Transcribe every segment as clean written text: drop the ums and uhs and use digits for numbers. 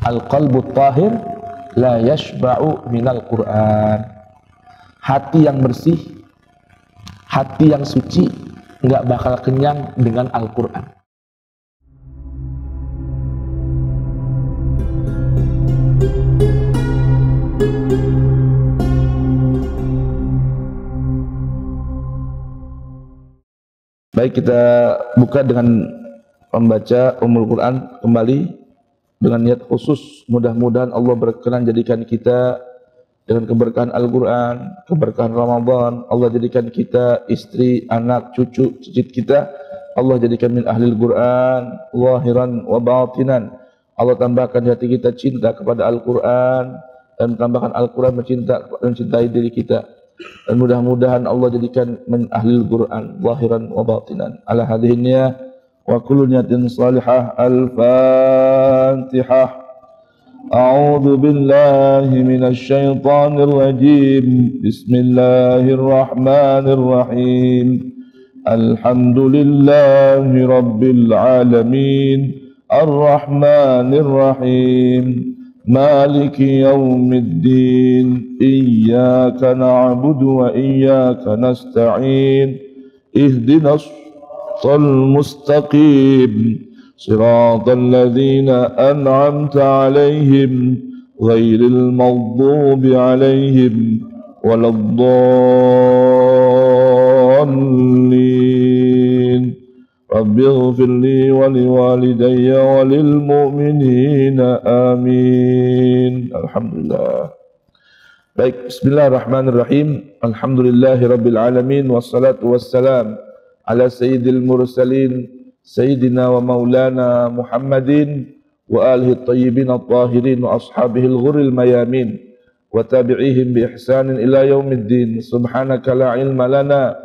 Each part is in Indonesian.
Al-qalbu tahir la yashba'u minal Qur'an. Hati yang bersih, hati yang suci nggak bakal kenyang dengan Al-Qur'an. Baik, kita buka dengan membaca Ummul Quran kembali dengan niat khusus. Mudah-mudahan Allah berkenan jadikan kita dengan keberkahan Al-Quran, keberkahan Ramadan. Allah jadikan kita, istri, anak, cucu, cicit kita, Allah jadikan min ahlil Quran, zahiran wa batinan. Allah tambahkan di hati kita cinta kepada Al-Quran, dan tambahkan Al-Quran mencintai diri kita. Dan mudah-mudahan Allah jadikan min ahlil Quran, zahiran wa batinan. Ala hadhihi wa kullu niyatin salihah. Al-Fatihah. A'udzu billahi minasy syaithanir rajim. Bismillahirrahmanirrahim. Alhamdulillahi rabbil alamin. Ar-Rahmanir Rahim. Maliki yaumiddin. Iyyaka na'budu wa iyyaka nasta'in. Ihdinas المستقيم صراط الذين أنعمت عليهم غير المغضوب عليهم ولا الضالين رب اغفر لي ولوالدي وللمؤمنين آمين. Alhamdulillah. Baik, bismillahirrahmanirrahim. Alhamdulillahi rabbil alamin, wassalatu wassalam ala sayyidil mursalin sayyidina wa maulana Muhammadin wa alihi at-tayyibin at-tahirin wa ashabihil ghurril mayamin wa tabi'ihim bi ihsanin ila yaumiddin. Subhanaka la ilma lana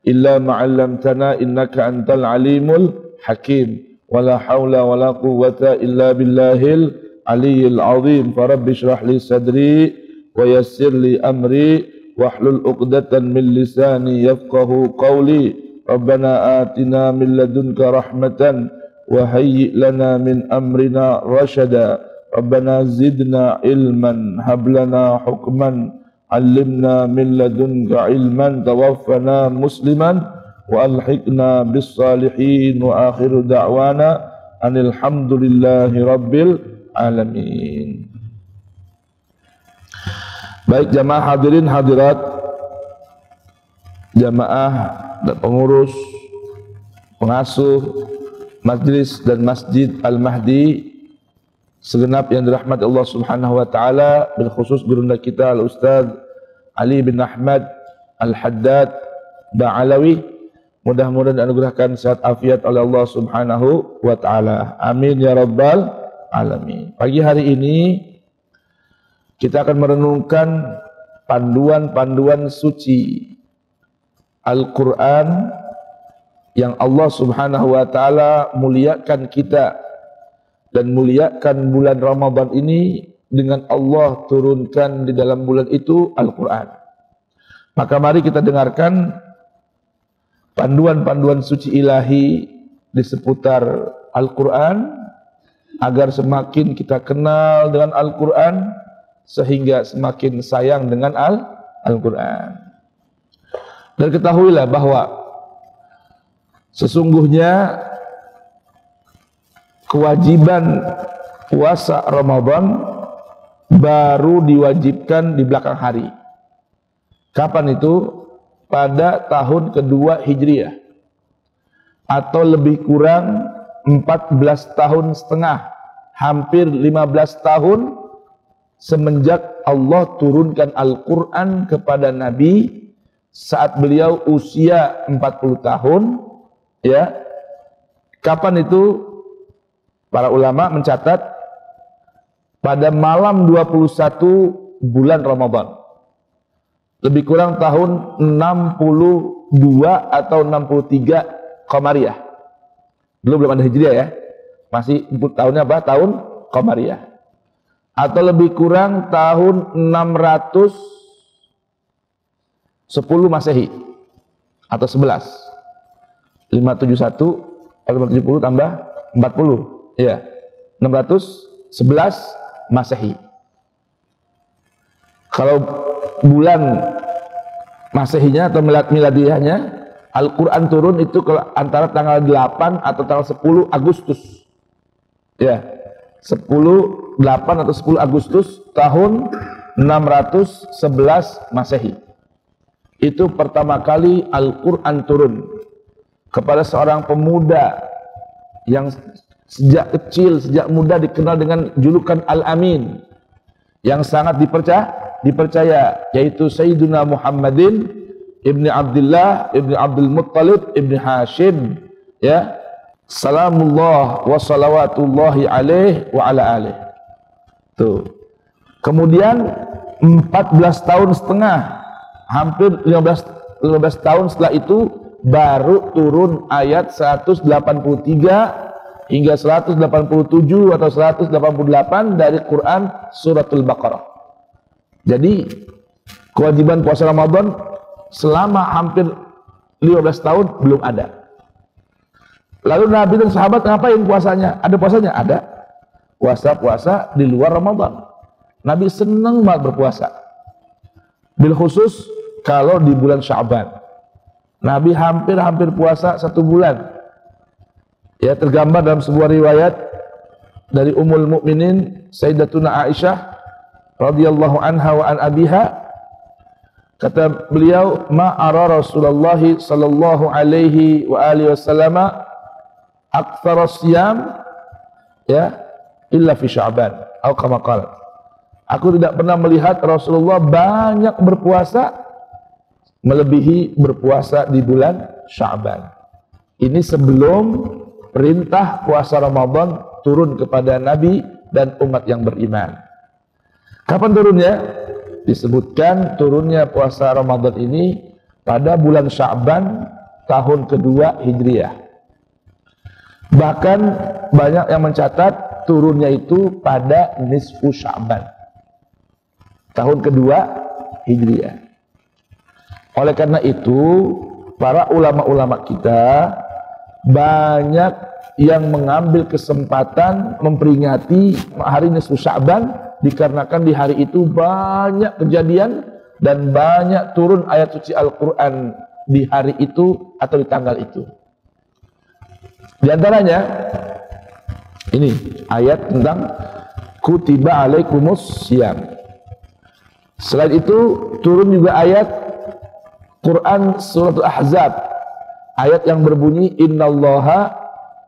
illa ma 'allamtana innaka antal alimul hakim wa la haula wa la quwwata illa billahil aliyyil azim. Farabbi shrah li sadri wa yassir li amri wahlul 'uqdatan min lisani yafqahu qawli. Rabbana atina min ladunka rahmatan wa hayyi' lana min amrina rashada. Rabbana zidna ilman hab lana hukman 'allimna min ladunka ilman tawaffana musliman wa alhiqna bis salihin. Wa akhiru da'wana anil hamdulillahi rabbil alamin. Baik jamaah hadirin hadirat, jamaah dan pengurus, pengasuh majlis dan Masjid Al-Mahdi, segenap yang dirahmati Allah Subhanahu wa taala, bil khusus gurunda kita Al-Ustaz Ali bin Ahmad Al-Haddad Ba'alawi, mudah-mudahan dianugerahkan sehat afiat oleh Allah Subhanahu wa taala. Amin ya rabbal alamin. Pagi hari ini kita akan merenungkan panduan-panduan suci Al-Quran yang Allah Subhanahu wa ta'ala muliakan kita dan muliakan bulan Ramadan ini dengan Allah turunkan di dalam bulan itu Al-Quran. Maka mari kita dengarkan panduan-panduan suci ilahi di seputar Al-Quran agar semakin kita kenal dengan Al-Quran sehingga semakin sayang dengan Al-Quran. Dan ketahuilah bahwa sesungguhnya kewajiban puasa Ramadan baru diwajibkan di belakang hari. Kapan itu? Pada tahun kedua Hijriah, atau lebih kurang 14 tahun setengah, hampir 15 tahun semenjak Allah turunkan Al-Quran kepada Nabi saat beliau usia 40 tahun, ya. Kapan itu? Para ulama mencatat pada malam 21 bulan Ramadan. Lebih kurang tahun 62 atau 63 Qamariyah. Belum ada Hijriah ya. Masih tahunnya apa? Tahun Qamariyah. Atau lebih kurang tahun 610 Masehi atau 11. 571 atau 570 tambah 40. Ya. 610 Masehi. Kalau bulan Masehinya atau miladiahnya, Al-Quran turun itu antara tanggal 8 atau tanggal 10 Agustus. Ya, 8 atau 10 Agustus tahun 611 Masehi. Itu pertama kali Al-Quran turun kepada seorang pemuda yang sejak kecil, sejak muda dikenal dengan julukan Al-Amin, yang sangat dipercaya, yaitu Sayyiduna Muhammadin ibni Abdullah ibni Abdul Muttalib ibni Hashim, ya, salamullah wa salawatullahi alaih wa ala alaih. Tuh. Kemudian 14 tahun setengah, hampir 15 tahun setelah itu baru turun ayat 183 hingga 187 atau 188 dari Quran suratul Baqarah. Jadi kewajiban puasa Ramadan selama hampir 15 tahun belum ada. Lalu Nabi dan sahabat ngapain puasanya? Ada puasanya? Ada. Puasa-puasa di luar Ramadan. Nabi senang banget berpuasa. Bil khusus kalau di bulan Sya'ban. Nabi hampir puasa 1 bulan. Ya, tergambar dalam sebuah riwayat dari Ummul Mukminin Sayyidatuna Aisyah radhiyallahu anha wa an abiha. Kata beliau, ma'ara Rasulullah sallallahu alaihi wa alihi wasallam aktsara siyam ya illa fi Sya'ban atau kama qala. Aku tidak pernah melihat Rasulullah banyak berpuasa melebihi berpuasa di bulan Sya'ban. Ini sebelum perintah puasa Ramadan turun kepada Nabi dan umat yang beriman. Kapan turunnya? Disebutkan turunnya puasa Ramadan ini pada bulan Sya'ban tahun kedua Hijriah. Bahkan banyak yang mencatat turunnya itu pada nisfu Sya'ban, tahun kedua Hijriah. Oleh karena itu, para ulama-ulama kita banyak yang mengambil kesempatan memperingati hari nisfu Sya'ban, dikarenakan di hari itu banyak kejadian dan banyak turun ayat suci Al-Quran di hari itu atau di tanggal itu. Di antaranya ini ayat tentang kutiba alaikumus syiyam. Selain itu turun juga ayat Quran surat Al-Ahzab, ayat yang berbunyi innallaha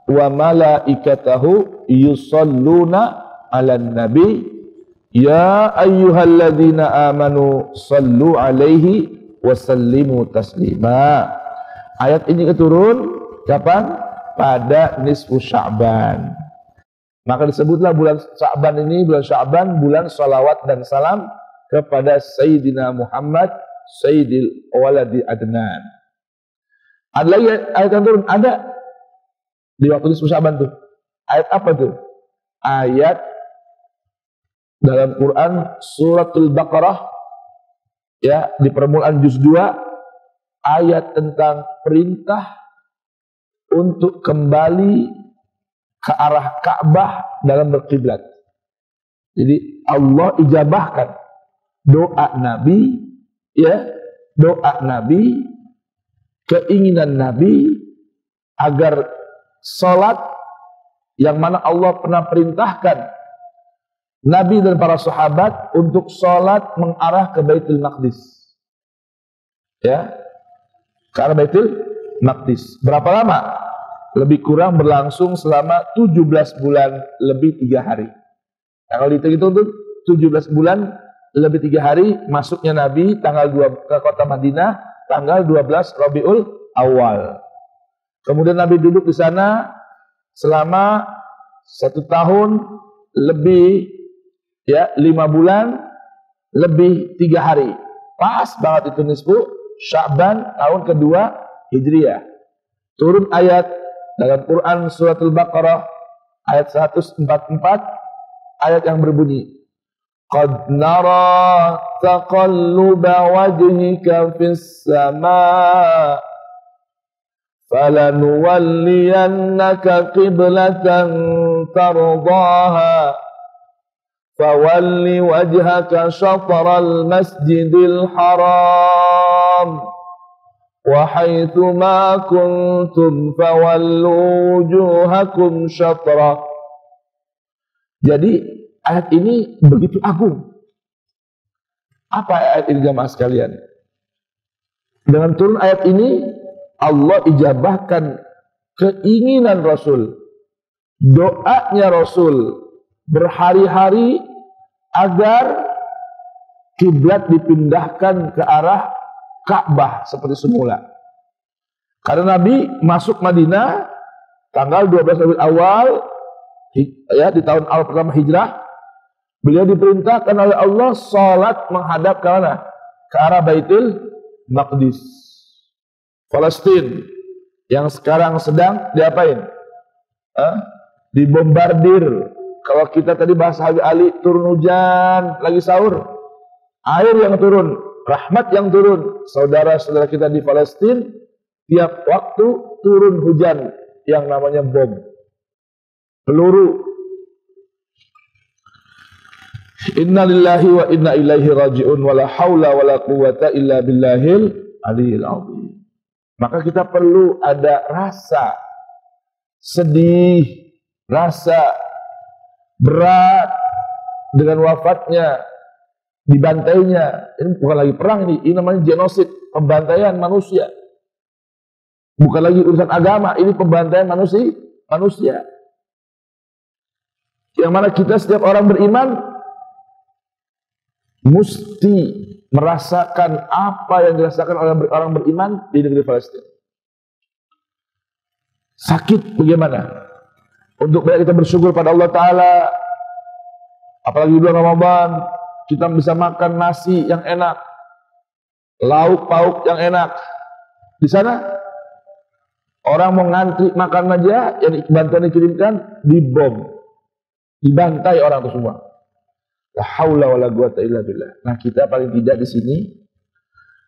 wa malaikatahu yusalluna 'alan nabi ya ayyuhalladzina amanu sallu 'alaihi wa sallimu taslima. Ayat ini turun kapan? Pada nisfu Sya'ban. Maka disebutlah bulan Sya'ban ini, bulan Sya'ban, bulan salawat dan salam kepada Sayyidina Muhammad Sayyidil Waladi Adnan. Ada lagi ayat yang turun? Ada di waktu nisfu Sya'ban tuh. Ayat apa tuh? Ayat dalam Quran suratul Baqarah, ya, di permulaan juz 2, ayat tentang perintah untuk kembali ke arah Ka'bah dalam berkiblat. Jadi Allah ijabahkan doa Nabi, ya, doa Nabi, keinginan Nabi agar salat yang mana Allah pernah perintahkan Nabi dan para sahabat untuk salat mengarah ke Baitul Maqdis, ya, ke arah Baitul Maqdis. Berapa lama? Lebih kurang berlangsung selama 17 bulan lebih 3 hari. Nah, kalau dihitung itu 17 bulan lebih 3 hari, masuknya Nabi tanggal 2 ke kota Madinah tanggal 12 Rabiul Awal. Kemudian Nabi duduk di sana selama 1 tahun lebih, ya, 5 bulan lebih 3 hari. Pas banget itu nisfu Sya'ban tahun kedua Hijriah. Turun ayat dalam Quran suratul Baqarah ayat 144, ayat yang berbunyi qad nara taqalluba wajhika fis sama falanuwalliyannaka qiblatan tardaha fawalli wajhaka syatral masjidil haram wa haitsu ma kuntum fawallu wujuhakum syatra. Jadi ayat ini begitu agung. Apa ayat ini jamaah sekalian? Dengan turun ayat ini Allah ijabahkan keinginan Rasul, doanya Rasul berhari-hari agar kiblat dipindahkan ke arah Ka'bah seperti semula. Karena Nabi masuk Madinah tanggal 12 Rabiul Awal ya, di tahun awal pertama hijrah, beliau diperintahkan oleh Allah salat menghadap ke mana? Ke arah Baitul Maqdis, Palestina yang sekarang sedang diapain? Dibombardir. Kalau kita tadi bahas Habib Ali, turun hujan, lagi sahur, air yang turun, rahmat yang turun. Saudara-saudara kita di Palestina tiap waktu turun hujan yang namanya bom, peluru. Inna lillahi wa inna ilaihi raji'un wa la haula wa la quwwata illa billahil aliyil azim. Maka kita perlu ada rasa sedih, rasa berat dengan wafatnya, dibantainya. Ini bukan lagi perang, ini namanya genosid, pembantaian manusia. Bukan lagi urusan agama, ini pembantaian manusia. Yang mana kita setiap orang beriman mesti merasakan apa yang dirasakan oleh orang beriman di negeri Palestina. Sakit bagaimana? Untuk banyak kita bersyukur pada Allah Ta'ala, apalagi bulan Ramadan, kita bisa makan nasi yang enak, lauk pauk yang enak. Di sana orang mau ngantri makan aja, yang bantuan dikirimkan dibom, dibantai orang itu semua. La haula wala quwata illa billah. Nah, kita paling tidak di sini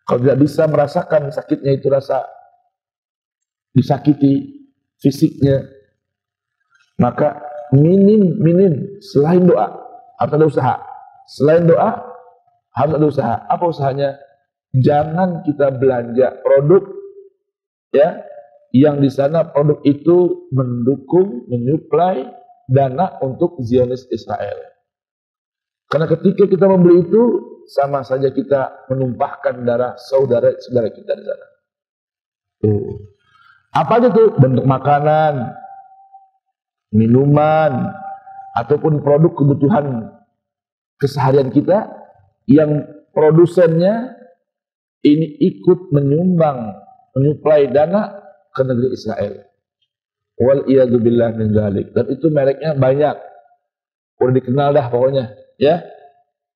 kalau tidak bisa merasakan sakitnya itu, rasa disakiti fisiknya, maka minim selain doa harus ada usaha. Selain doa harus ada usaha. Apa usahanya? Jangan kita belanja produk ya yang di sana produk itu mendukung, menyuplai dana untuk Zionis Israel. Karena ketika kita membeli itu sama saja kita menumpahkan darah saudara-saudara kita di sana. Apa aja tuh? Bentuk makanan, minuman, ataupun produk kebutuhan keseharian kita yang produsennya ini ikut menyumbang, menyuplai dana ke negeri Israel. Wal iyadu billah min dzalik. Dan itu mereknya banyak, udah dikenal dah pokoknya, ya.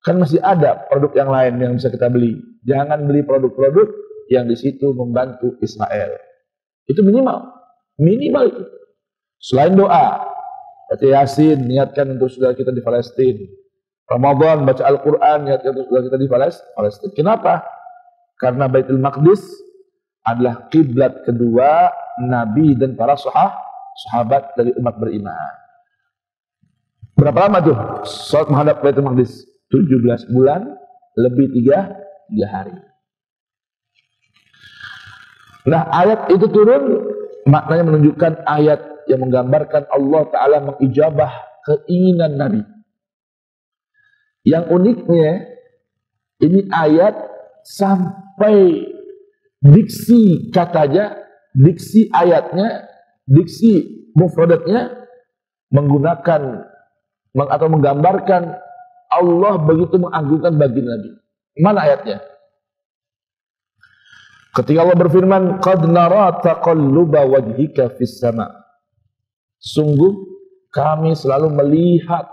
Kan masih ada produk yang lain yang bisa kita beli. Jangan beli produk-produk yang di situ membantu Israel. Itu minimal itu. Selain doa, baca Yasin, niatkan untuk saudara kita di Palestina. Ramadan, baca Al-Quran, niatkan untuk saudara kita di Palestina. Kenapa? Karena Baitul Maqdis adalah kiblat kedua Nabi dan para sahabat dari umat beriman. Berapa lama tuh salat menghadap Baitul Maqdis? 17 bulan lebih 3 hari. Nah, ayat itu turun maknanya menunjukkan ayat yang menggambarkan Allah Ta'ala mengijabah keinginan Nabi. Yang uniknya, ini ayat sampai diksi katanya, diksi ayatnya, diksi mufradatnya menggunakan atau menggambarkan Allah begitu mengagungkan bagi Nabi. Mana ayatnya? Ketika Allah berfirman, "Qad nara taqalluba wajhika fis sama." Sungguh kami selalu melihat,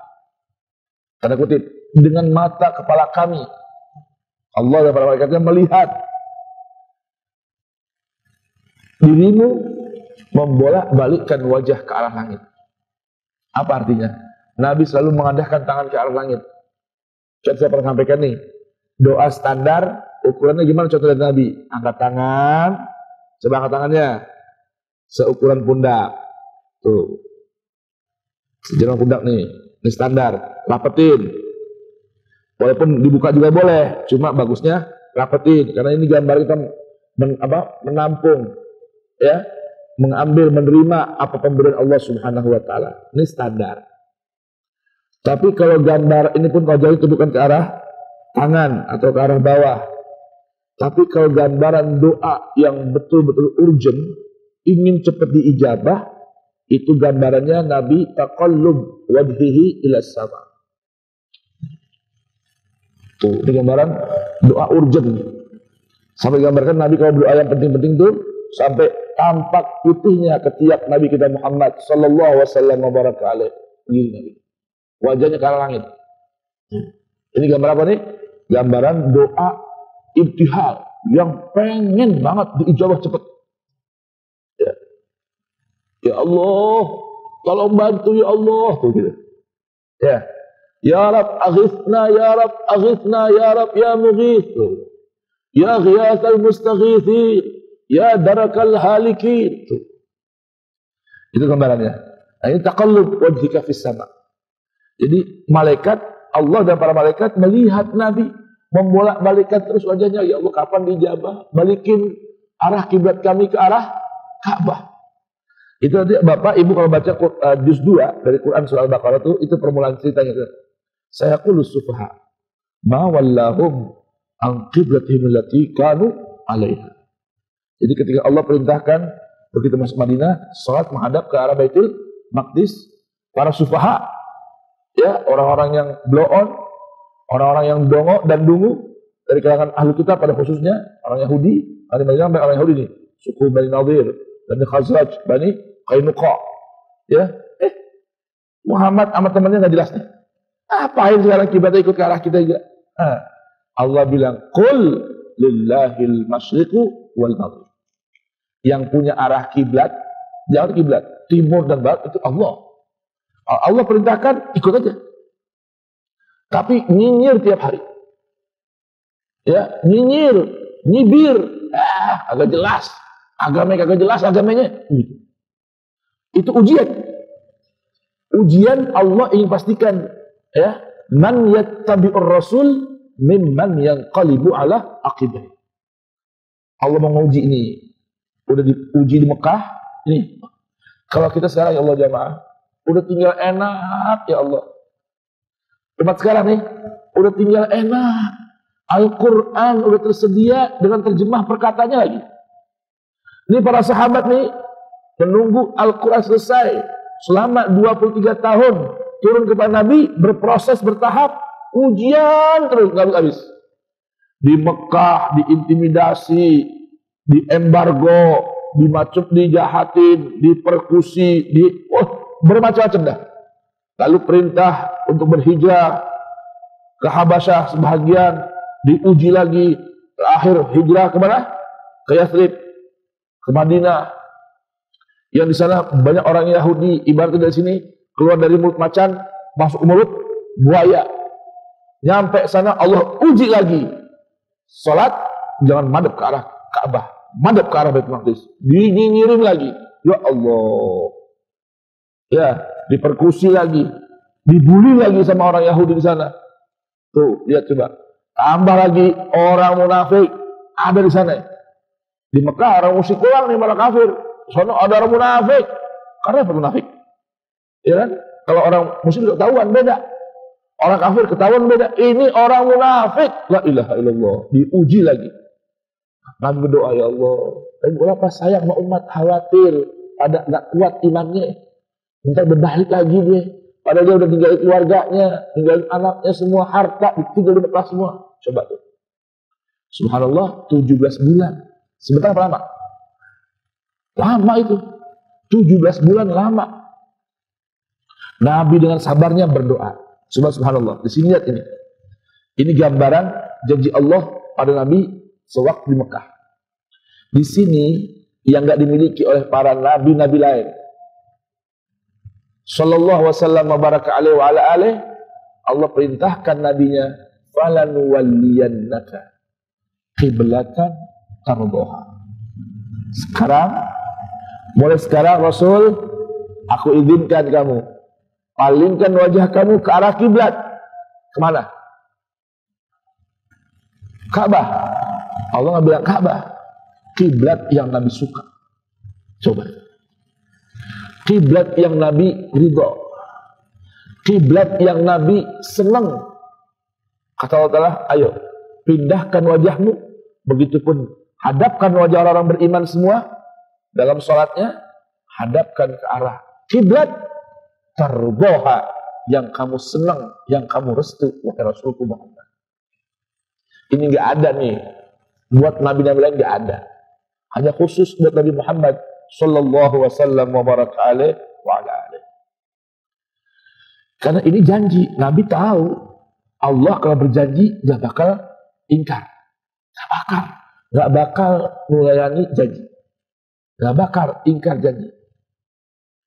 tanda kutip, dengan mata kepala kami. Allah dan para malaikatnya melihat dirimu membolak-balikkan wajah ke arah langit. Apa artinya? Nabi selalu mengadahkan tangan ke arah langit. Contoh saya pernah sampaikan nih, doa standar ukurannya gimana contoh dari Nabi? Angkat tangan, coba angkat tangannya seukuran pundak. Tuh, sejalan pundak nih, ini standar. Rapetin, Walaupun dibuka juga boleh, cuma bagusnya rapetin karena ini gambar kita menampung, ya, mengambil, menerima apa pemberian Allah Subhanahu wa taala. Ini standar. Tapi kalau gambar ini pun kalau jauh itu bukan ke arah tangan atau ke arah bawah. Tapi kalau gambaran doa yang betul-betul urgent, ingin cepat diijabah, itu gambarannya Nabi taqallub wajhihi ila sama. Tuh, ini gambaran doa urgent. Sampai gambarkan Nabi kalau berdoa yang penting-penting tuh sampai tampak putihnya ketiak Nabi kita Muhammad sallallahu alaihi wasallam wa baraka alaihi. Begini. Wajahnya ke arah langit. Ini gambar apa nih? Gambaran doa ibtihal yang pengen banget diijabah cepat. Ya. Ya Allah, tolong bantu ya Allah, tuh gitu. Ya. Ya Rab aghithna ya Rab aghithna ya Rab ya mughith. Ya ghiyathal mustaghithin, ya darakal halikin. Itu gambarannya. Nah, ini taqallub wajhika fis sama. Jadi malaikat Allah dan para malaikat melihat Nabi membolak-balikkan terus wajahnya, ya Allah kapan dijabah? Balikin arah kiblat kami ke arah Ka'bah. Itu nanti Bapak Ibu kalau baca juz 2 dari Quran surah Al-Baqarah itu permulaan ceritanya. Saya qulus sufaha ma wallahum an qiblatihim allati kanu 'alaiha. Jadi ketika Allah perintahkan begitu masuk Madinah, salat menghadap ke arah Baitul Maqdis, para sufaha, ya, orang-orang yang blow on, orang-orang yang dongo dan dungu dari kalangan ahli kitab pada khususnya orang Yahudi, orang Yahudi nih, suku Bani Nadir, Bani Khazraj, Bani Qainuqa, ya, Muhammad sama temannya nggak jelas nih. Apain sekarang kiblatnya ikut ke arah kita juga? Allah bilang, qul lillahil masyriqu wal maghrib. Yang punya arah kiblat, jangan kiblat timur dan barat itu Allah. Allah perintahkan ikut aja. Tapi nyinyir tiap hari. Ya, nyinyir, nyibir, agak jelas. Agamanya kagak jelas agamanya. Itu ujian. Ujian Allah ingin pastikan, ya, man yattabi'ur rasul mimman yanqalibu ala aqibah. Allah mau nguji ini. Udah diuji di Mekah, ini. Kalau kita sekarang ya Allah jamaah, udah tinggal enak ya Allah. Umat sekarang nih, udah tinggal enak. Al-Quran udah tersedia dengan terjemah perkataannya lagi. Ini para sahabat nih, menunggu Al-Quran selesai. Selama 23 tahun, turun kepada Nabi, berproses bertahap, ujian terus, gak habis-habis. Di Mekah, diintimidasi, diembargo, dijahatin, dipersekusi, bermacam-macam dah. Lalu perintah untuk berhijrah ke Habasyah sebahagian, diuji lagi. Terakhir hijrah kemana? Ke Yathrib, ke Madinah. Yang di sana banyak orang Yahudi, ibaratnya dari sini keluar dari mulut macan, masuk ke mulut buaya. Nyampe sana Allah uji lagi. Salat jangan madep ke arah Ka'bah, madep ke arah Baitul Maqdis. Dinyinyirin lagi. Ya Allah. Ya, dipersekusi lagi, dibully lagi sama orang Yahudi di sana. Tuh, lihat coba. Tambah lagi orang munafik ada di sana. Di Mekah orang musyrik kurang nih, malah kafir. Sono ada orang munafik. Karena apa munafik? Ya kan? Kalau orang musyrik ketahuan beda. Orang kafir ketahuan beda. Ini orang munafik. La ilaha illallah. Diuji lagi. Nabi berdoa, ya Allah, tapi kenapa sayang sama umat, khawatir pada nggak kuat imannya. Minta berbalik lagi dia. Padahal dia udah tinggalin keluarganya, tinggalin anaknya, semua harta ditinggal di Mekah semua. Coba tuh. Subhanallah, 17 bulan. Sebentar apa lama? Lama itu. 17 bulan lama. Nabi dengan sabarnya berdoa. Subhanallah. Di sini lihat ini. Ini gambaran janji Allah pada Nabi sewaktu di Mekah. Di sini yang nggak dimiliki oleh para nabi-nabi lain. Sallallahu wasallam wa baraka alaihi wa ala alihi, Allah perintahkan nabinya, falanuwalliyannaka qiblatan tardhaha. Mulai sekarang Rasul, aku izinkan kamu palingkan wajah kamu ke arah kiblat. Kemana? Ka'bah. Allah nggak bilang Ka'bah. Kiblat yang Nabi suka. Coba. Kiblat yang Nabi ridho. Kiblat yang Nabi senang. Kata Allah Ta'ala, ayo pindahkan wajahmu. Begitupun hadapkan wajah orang beriman semua dalam sholatnya. Hadapkan ke arah kiblat tarboha yang kamu senang, yang kamu restu, wahai Rasulullah Muhammad. Ini nggak ada nih buat nabi-nabi lain, nggak ada. Hanya khusus buat Nabi Muhammad sallallahu wasallam wa baraka alaihi wa ala alihi. Karena ini janji, Nabi tahu Allah kalau berjanji nggak bakal ingkar, nggak bakal melayani janji, nggak bakal ingkar janji.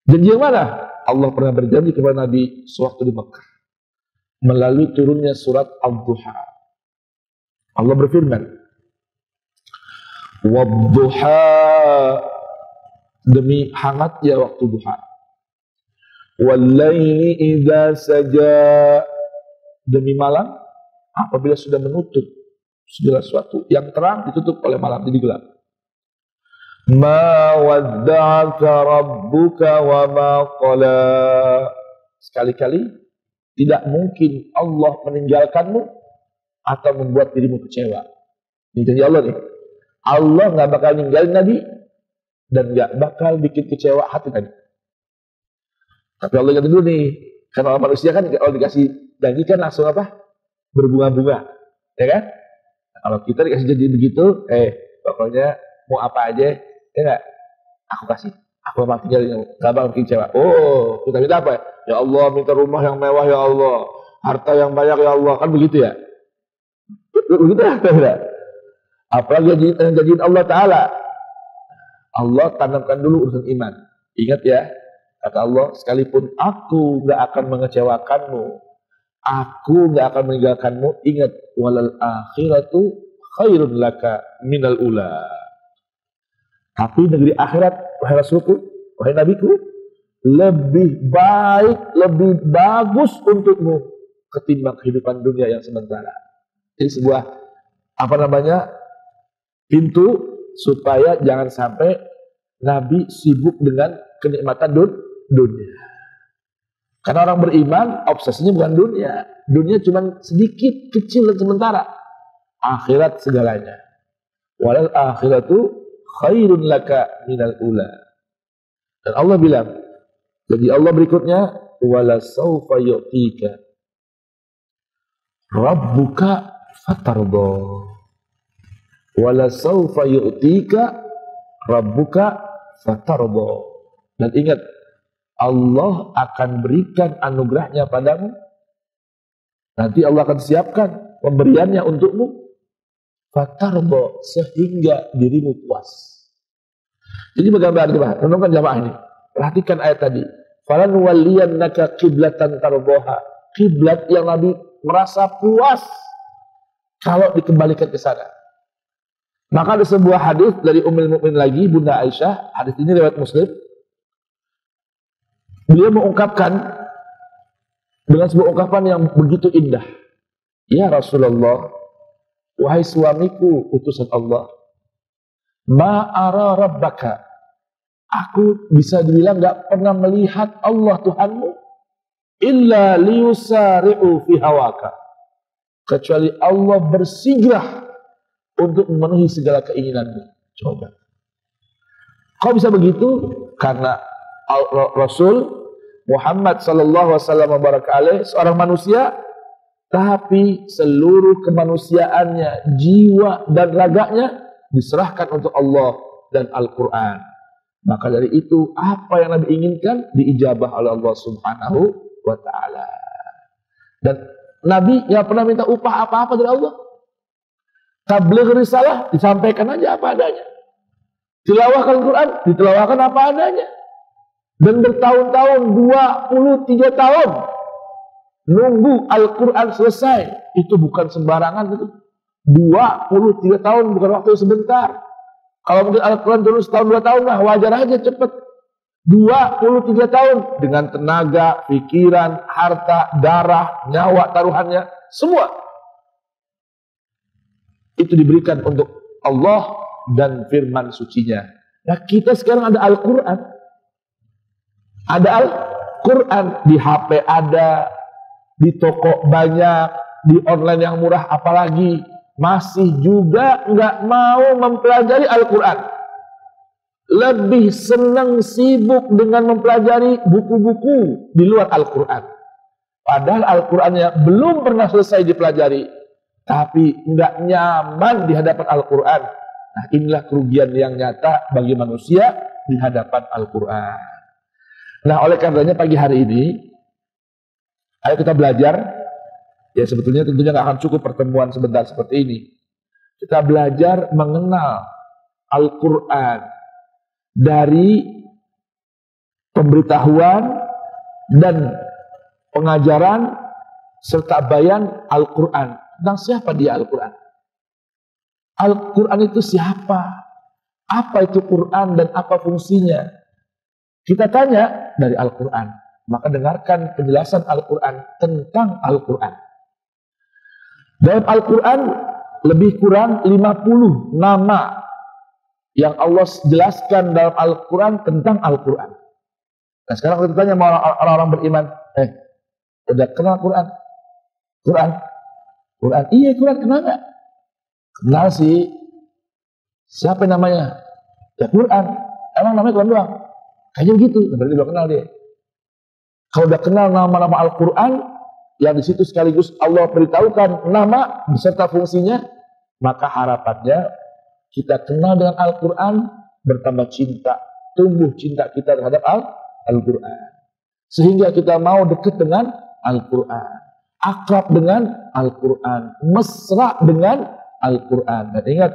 Janji yang mana? Allah pernah berjanji kepada Nabi sewaktu di Mekah melalui turunnya surat Al-Duha. Allah berfirman, "Wad-duha," demi hangatnya waktu duha. "Wal-laili idza saja," demi malam apabila sudah menutup segala sesuatu yang terang ditutup oleh malam jadi gelap. "Ma wadda'aka rabbuka wa ma qala." Sekali-kali tidak mungkin Allah meninggalkanmu atau membuat dirimu kecewa. Ini janji Allah nih. Allah nggak bakal ninggalin Nabi dan nggak bakal bikin kecewa hati Nabi. Tapi Allah ingat dulu nih, karena orang manusia kan kalau dikasih janji kan langsung apa? Berbunga-bunga, ya kan? Nah, kalau kita dikasih janji begitu, pokoknya mau apa aja, ya nggak? Aku kasih, aku bakal tinggalin, nggak bakal bikin kecewa. Oh, kita minta apa? Ya Allah, minta rumah yang mewah ya Allah, harta yang banyak ya Allah, kan begitu ya? Begitu ya? Apalagi janjiin Allah Ta'ala. Allah tanamkan dulu urusan iman. Ingat ya, kata Allah, sekalipun aku gak akan mengecewakanmu, aku gak akan meninggalkanmu, ingat, walal akhiratu khairun laka minal ula. Tapi negeri akhirat, wahai Rasulku, wahai Nabiku, lebih baik, lebih bagus untukmu ketimbang kehidupan dunia yang sementara. Ini sebuah pintu supaya jangan sampai Nabi sibuk dengan kenikmatan dunia. Karena orang beriman obsesinya bukan dunia. Dunia cuma sedikit, kecil dan sementara. Akhirat segalanya. Walal akhiratu khairun laka minal ula. Dan Allah bilang, jadi Allah berikutnya, wala sawfa yu'tika rabbuka fatarda. Wala sawfa yu'tika rabbuka fatarda. Dan ingat, Allah akan berikan anugerahnya padamu. Nanti Allah akan siapkan pemberiannya untukmu. Fatarda, sehingga dirimu puas. Ini bagaimana coba? Renungkan jamaah ini. Perhatikan ayat tadi. Falanuwalliyannaka qiblatan tardaha. Kiblat yang Nabi merasa puas kalau dikembalikan ke sana. Maka ada sebuah hadis dari Ummul Mukminin lagi, Bunda Aisyah. Hadis ini riwayat Muslim. Beliau mengungkapkan dengan sebuah ungkapan yang begitu indah. Ya Rasulullah, wahai suamiku utusan Allah, ma'ara rabbaka, aku bisa dibilang gak pernah melihat Allah Tuhanmu, illa liyusari'u fi hawaka, kecuali Allah bersigrah untuk memenuhi segala keinginanmu. Coba. Kok bisa begitu? Karena Rasul Muhammad sallallahu alaihi wasallam seorang manusia, tapi seluruh kemanusiaannya, jiwa dan raganya diserahkan untuk Allah dan Al-Quran. Maka dari itu, apa yang Nabi inginkan diijabah oleh Allah Subhanahu wa ta'ala. Dan Nabi yang pernah minta upah apa-apa dari Allah. Tabligh risalah disampaikan aja apa adanya. Tilawahkan Quran ditilawahkan apa adanya. Dan bertahun-tahun, 23 tahun nunggu Al-Quran selesai. Itu bukan sembarangan itu. 23 tahun bukan waktu sebentar. Kalau mungkin Al-Quran turun setahun 2 tahun lah, wajar aja cepet. 23 tahun dengan tenaga, pikiran, harta, darah, nyawa taruhannya, semua. itu diberikan untuk Allah dan firman sucinya. Nah, kita sekarang ada Al-Quran. Ada Al-Quran. Di HP ada, di toko banyak, di online yang murah apalagi. Masih juga nggak mau mempelajari Al-Quran. Lebih senang sibuk dengan mempelajari buku-buku di luar Al-Quran. Padahal Al-Qurannya belum pernah selesai dipelajari, tapi nggak nyaman di hadapan Al-Quran. Nah, inilah kerugian yang nyata bagi manusia di hadapan Al-Quran. Nah, oleh karenanya pagi hari ini, ayo kita belajar. Ya, sebetulnya tentunya nggak akan cukup pertemuan sebentar seperti ini. Kita belajar mengenal Al-Quran dari pemberitahuan dan pengajaran serta bayan Al-Quran. Tentang siapa dia Al-Quran? Al-Quran itu siapa? Apa itu Quran dan apa fungsinya? Kita tanya dari Al-Quran. Maka dengarkan penjelasan Al-Quran tentang Al-Quran. Dalam Al-Quran lebih kurang 50 nama yang Allah jelaskan dalam Al-Quran tentang Al-Quran. Nah, sekarang kita tanya sama orang-orang beriman, udah kenal Quran? Quran? Iya, Quran kenal nggak? Kenal sih. Siapa namanya? Ya Quran. Emang namanya Quran doang? Kayaknya gitu. Berarti udah kenal dia. Kalau udah kenal nama-nama Al-Quran, yang di situ sekaligus Allah beritahukan nama beserta fungsinya, maka harapannya kita kenal dengan Al-Quran, bertambah cinta, tumbuh cinta kita terhadap Al-Quran. Sehingga kita mau dekat dengan Al-Quran, akrab dengan Al-Quran, mesra dengan Al-Quran. Dan ingat,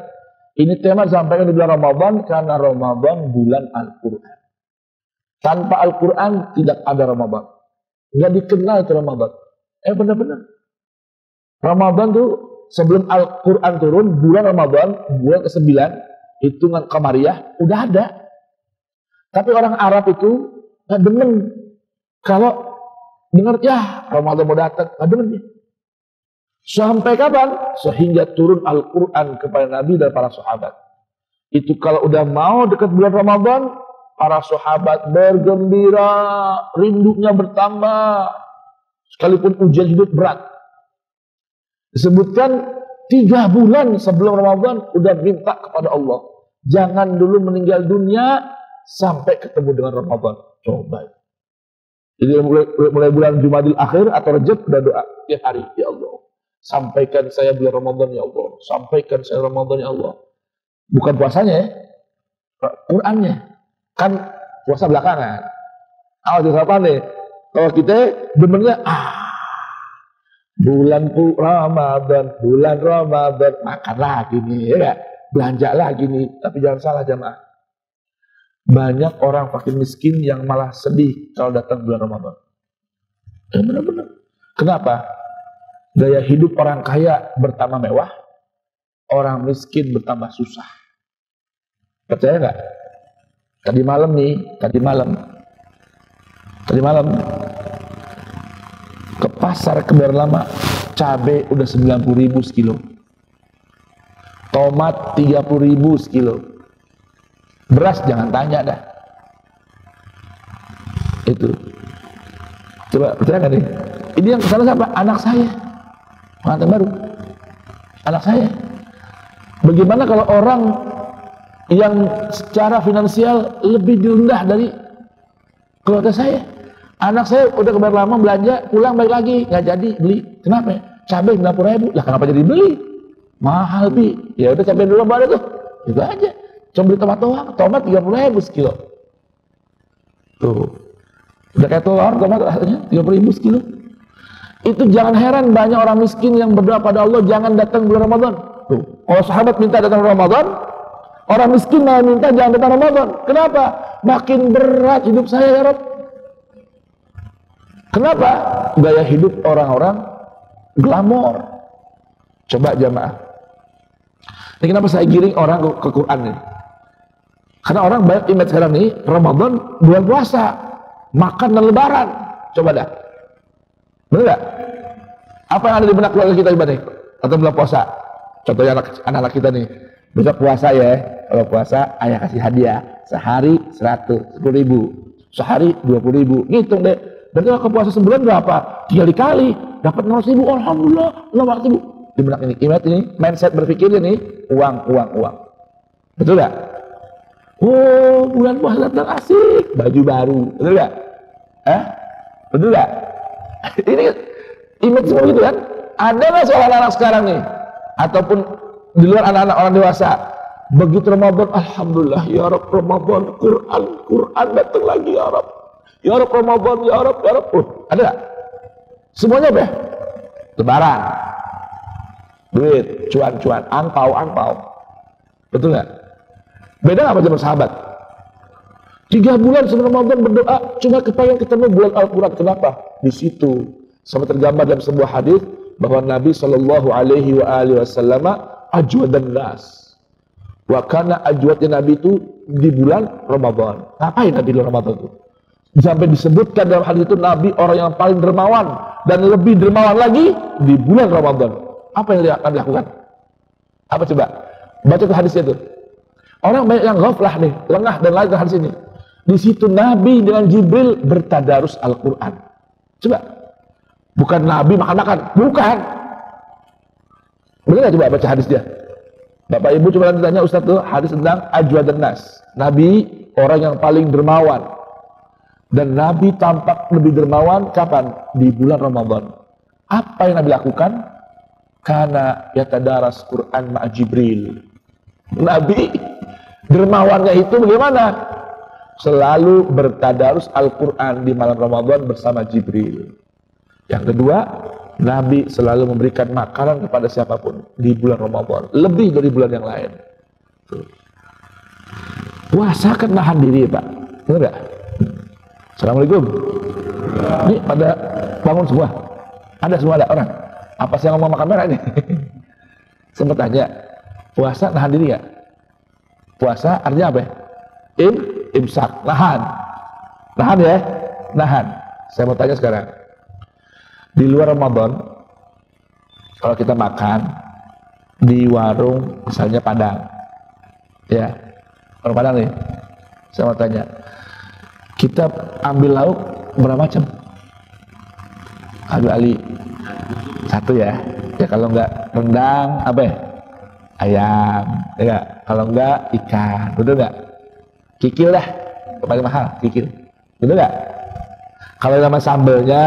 ini tema disampaikan di bulan Ramadan karena Ramadan bulan Al-Quran. Tanpa Al-Quran tidak ada Ramadan. Nggak dikenal itu Ramadan. Benar-benar. Ramadan tuh sebelum Al-Quran turun, bulan Ramadan, bulan ke-9, hitungan Qamariyah, udah ada. Tapi orang Arab itu nggak demen. Kalau dengar, ya Ramadan mau datang, nggak demen dia. Sampai kapan? Sehingga turun Al-Quran kepada Nabi dan para sahabat. Itu kalau udah mau dekat bulan Ramadan, para sahabat bergembira, rindunya bertambah, sekalipun ujian hidup berat. Disebutkan 3 bulan sebelum Ramadan udah minta kepada Allah, jangan dulu meninggal dunia sampai ketemu dengan Ramadan. Coba. Jadi mulai bulan Jumadil Akhir atau Rajab udah doa tiap hari, ya Allah, sampaikan saya bulan Ramadan ya Allah, sampaikan saya Ramadan ya Allah. Bukan puasanya ya, Qurannya. Kan puasa belakangan. Awal di apa nih? Kalau kita demennya bulan Ramadan makan lagi nih, ya, belanja lagi nih. Tapi jangan salah jamaah. Banyak orang fakir miskin yang malah sedih kalau datang bulan Ramadan. Benar-benar. Kenapa? Gaya hidup orang kaya bertambah mewah, orang miskin bertambah susah. Percaya nggak? Tadi malam ke pasar Kebayoran Lama, cabai udah 90.000 sekilo, tomat 30.000 sekilo, beras jangan tanya dah. Itu coba percaya nggak nih? Ini yang kesana siapa? Anak saya, pengantin baru, anak saya. Bagaimana kalau orang yang secara finansial lebih rendah dari keluarga saya? Anak saya udah Kebayoran Lama belanja, pulang balik lagi, nggak jadi beli. Kenapa? Cabai 90.000. Lah kenapa jadi beli? Mahal bi. Ya udah cabai dulu baru tuh. Itu aja. Cuma beli tomat doang. Tomat 30.000 sekilo. Tuh. Udah kayak telur, tomat rasanya 30.000 sekilo. Itu jangan heran banyak orang miskin yang berdoa pada Allah jangan datang bulan Ramadan. Tuh. Kalau sahabat minta datang Ramadan, orang miskin malah minta jangan datang Ramadan. Kenapa? Makin berat hidup saya ya Rabb. Kenapa? Gaya hidup orang-orang glamor. Coba jamaah. Ini kenapa saya giring orang ke Quran ini? Karena orang banyak ingat sekarang nih, Ramadan bulan puasa, makan dan lebaran. Coba dah. Bener gak? Apa yang ada di benak keluarga kita ibadah? Atau bulan puasa? contohnya anak-anak kita nih, besok puasa ya, kalau puasa ayah kasih hadiah, sehari 110.000, sehari 20.000, ngitung deh, berarti kalau puasa sebulan berapa? 3 kali, dapat 100.000, alhamdulillah, 100.000. Di benak ini, ingat ini, mindset berpikirnya nih, uang, betul gak? Oh, bulan puasa datang asik, baju baru, betul gak? Betul gak? Ini image semua gitu kan? Ada nggak soal anak-anak sekarang nih, ataupun di luar anak-anak orang dewasa, begitu Ramadan, alhamdulillah, ya Rab, Ramadan, Quran datang lagi, ya Rab, Ramadan, ya Rab, ada nggak? Semuanya apa? Lebaran, duit, cuan, angpau, betul nggak? Beda nggak sama sahabat? 3 bulan sebelum Ramadan berdoa, cuma kepengen ketemu bulan Al-Quran. Kenapa? Di situ sama tergambar dalam sebuah hadis bahwa Nabi Shallallahu Alaihi Wasallam ajwadan nas. Wa kana ajwadnya Nabi itu di bulan Ramadan. Ngapain Nabi di bulan Ramadan itu? Sampai disebutkan dalam hadis itu Nabi orang yang paling dermawan dan lebih dermawan lagi di bulan Ramadan. Apa yang dia akan lakukan? Apa coba? Baca ke hadisnya itu. Orang banyak yang ghaflah nih, lengah dan lain hadis ini. Di situ Nabi dengan Jibril bertadarus Al-Quran. Coba, bukan Nabi makan-makan, bukan. Benar coba baca hadis dia. Bapak Ibu coba nanti tanya Ustaz tuh hadis tentang ajwadan nas. Nabi orang yang paling dermawan. Dan Nabi tampak lebih dermawan kapan? Di bulan Ramadan. Apa yang Nabi lakukan? Karena yatadaras Quran ma'a Jibril. Nabi dermawannya itu bagaimana? Selalu bertadarus Al-Quran di malam Ramadan bersama Jibril. Yang kedua, Nabi selalu memberikan makanan kepada siapapun di bulan Ramadan, lebih dari bulan yang lain. Puasa kan nahan diri, Pak, benar nggak? Assalamualaikum. Ini pada bangun semua, ada orang. Apa sih yang ngomong makan merah ini? Sempat tanya, puasa nahan diri nggak? Puasa artinya apa? Imsak, nahan ya, nahan. Saya mau tanya sekarang, di luar Ramadan, kalau kita makan di warung, misalnya Padang, ya, warung Padang nih, saya mau tanya, kita ambil lauk berapa macam? Ambil Ali, 1 ya, kalau enggak rendang, apa ya? Ayam, ya enggak? Kalau enggak ikan, betul enggak? Kikil dah, paling mahal, kikil, betul nggak? Kalau nama sambelnya,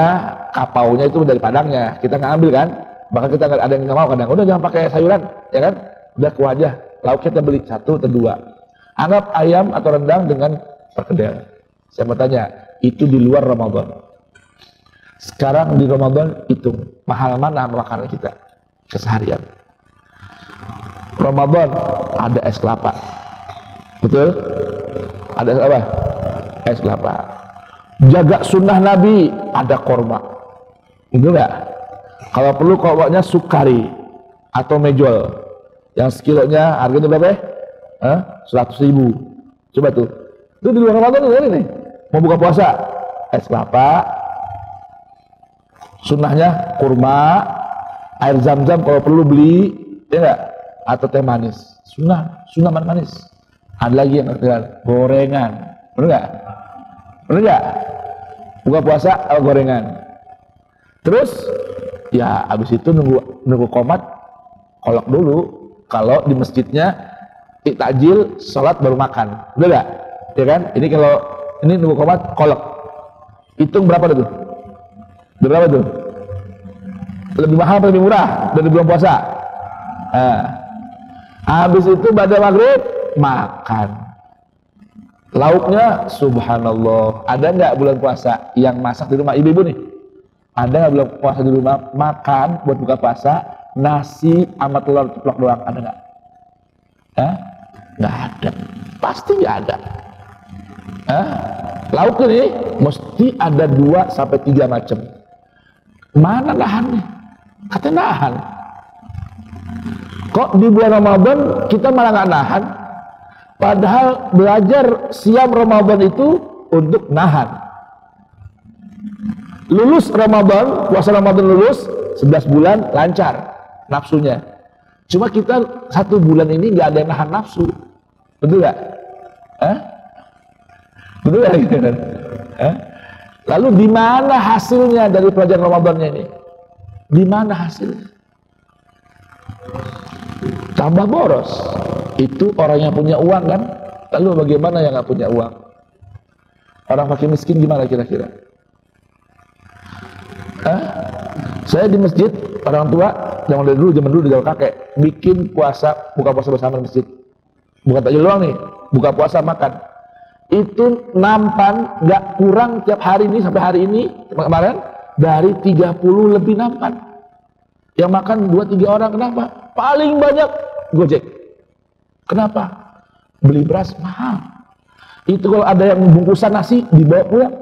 kapaunya itu dari Padangnya, kita nggak ambil kan? Bahkan kita nggak ada yang nggak mau kadang, udah jangan pakai sayuran, ya kan? Udah kuah aja, lauk kita beli 1 atau 2. Anggap ayam atau rendang dengan perkedel. Saya mau tanya, itu di luar Ramadan. Sekarang di Ramadan itu mahal mana makanan kita keseharian? Ramadan ada es kelapa, betul? Ada apa? Es kelapa. Jaga sunnah Nabi, ada korma. Itu enggak? Kalau perlu kormanya sukari atau mejol. Yang sekilonya harganya berapa ya? 100.000. Coba tuh. Itu di luar Ramadan ini. Mau buka puasa, es kelapa. Sunnahnya kurma, air zam-zam kalau perlu beli, ya enggak? Atau teh manis. Sunnah manis. Ada lagi yang gorengan, bener nggak? Buka puasa gorengan. Terus ya abis itu nunggu komat, kolak dulu. Kalau di masjidnya takjil, sholat baru makan, bener nggak? Ya kan? Ini kalau ini nunggu komat, kolak. Hitung berapa tuh? Berapa tuh? Lebih mahal atau lebih murah dari bulan puasa? Habis itu pada maghrib makan. Lauknya subhanallah. Ada nggak bulan puasa yang masak di rumah ibu-ibu nih? Ada nggak bulan puasa di rumah makan buat buka puasa nasi sama telur ceplok doang? Ada nggak? Nggak ada. Pasti nggak ada. Lauknya nih mesti ada 2 sampai 3 macam. Mana nahannya? Katanya nahan. Kok di bulan Ramadan kita malah nggak nahan? Padahal belajar siam Ramadan itu untuk nahan. Lulus Ramadan, puasa Ramadan lulus, 11 bulan lancar nafsunya. Cuma kita 1 bulan ini nggak ada yang nahan nafsu, betul nggak? Betul nggak? Lalu di mana hasilnya dari pelajaran Ramadannya ini? Di mana hasilnya? Tambah boros. Itu orang yang punya uang kan? Lalu bagaimana yang nggak punya uang? Orang fakir miskin gimana kira-kira? Saya di masjid, orang tua zaman dulu di zaman kakek bikin puasa, buka puasa bersama di masjid. Bukan takjil doang nih, buka puasa makan. Itu nampan nggak kurang tiap hari ini sampai hari ini kemarin dari 30 lebih nampan. Yang makan 2-3 orang, kenapa? Paling banyak Gojek. Kenapa? Beli beras mahal. Itu kalau ada yang bungkusan nasi dibawa pulang.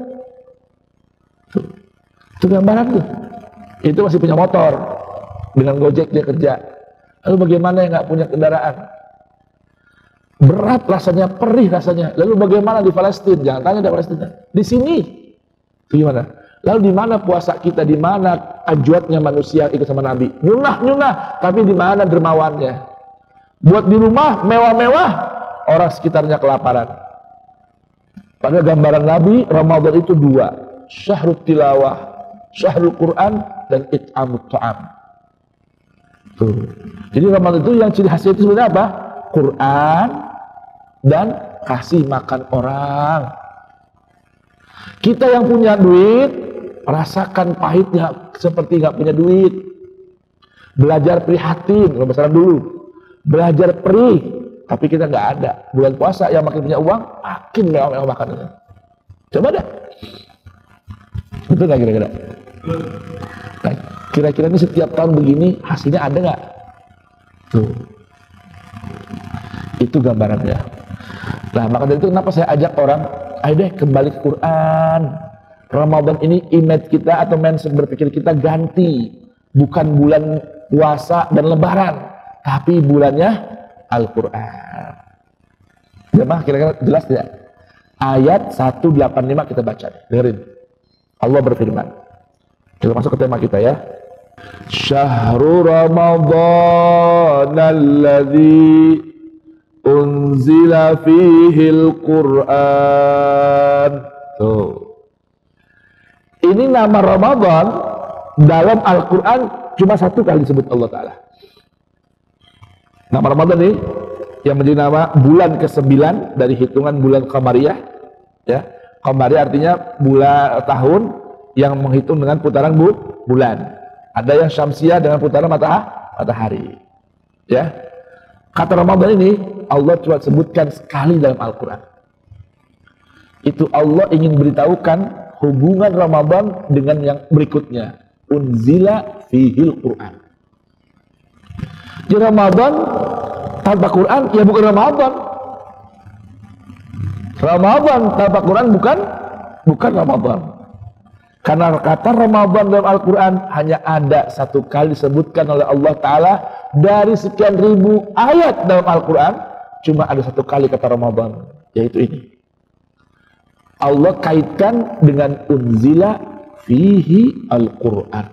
Itu gambaran tuh. Itu masih punya motor, dengan Gojek dia kerja. Lalu bagaimana yang nggak punya kendaraan? Berat rasanya, perih rasanya. Lalu bagaimana di Palestina? Jangan tanya di Palestina. Di sini, gimana? Lalu di mana puasa kita? Di mana ajwatnya manusia ikut sama Nabi? Nyunah, tapi di mana dermawannya? Buat di rumah mewah-mewah, orang sekitarnya kelaparan. Pada gambaran Nabi, Ramadan itu 2, syahrul tilawah, syahrul Quran, dan it'amut ta'am. Tuh. Jadi Ramadan itu yang ciri khasnya itu sebenarnya apa? Quran dan kasih makan orang. Kita yang punya duit rasakan pahitnya seperti nggak punya duit. Belajar prihatin, kalau besar dulu. Belajar perih, tapi kita nggak ada. Bulan puasa yang makin punya uang makin mewah-mewah makanannya. Coba deh. Betul nggak kira-kira? Nah, kira-kira ini setiap tahun begini hasilnya ada nggak? Tuh. Itu gambarannya. Nah, maka dari itu kenapa saya ajak orang, ayo deh kembali ke Quran. Ramadan ini image kita atau mindset berpikir kita ganti. Bukan bulan puasa dan lebaran, tapi bulannya Al-Quran. Jemaah kira-kira jelas tidak? Ayat 185 kita baca. Dengerin. Allah berfirman. Kita masuk ke tema kita ya. Syahrul Ramadan alladzi unzila fihil Quran. Tuh. Ini nama Ramadan dalam Al-Quran cuma 1 kali disebut Allah Ta'ala. Nama Ramadan ini yang menjadi nama bulan ke-9 dari hitungan bulan Qamariyah. Ya, Qamariyah artinya bulan tahun yang menghitung dengan putaran bulan. Ada yang Syamsiyah dengan putaran matahari. Ya. Kata Ramadan ini Allah cuma sebutkan sekali dalam Al-Quran. Itu Allah ingin beritahukan hubungan Ramadan dengan yang berikutnya. Unzila fihil Quran. Di Ramadan tanpa Quran ya bukan Ramadan. Ramadan tanpa Quran bukan Ramadan. Karena kata Ramadan dalam Al-Quran hanya ada 1 kali disebutkan oleh Allah Ta'ala dari sekian ribu ayat dalam Al-Quran, cuma ada 1 kali kata Ramadan, yaitu ini. Allah kaitkan dengan unzila fihi Al-Quran.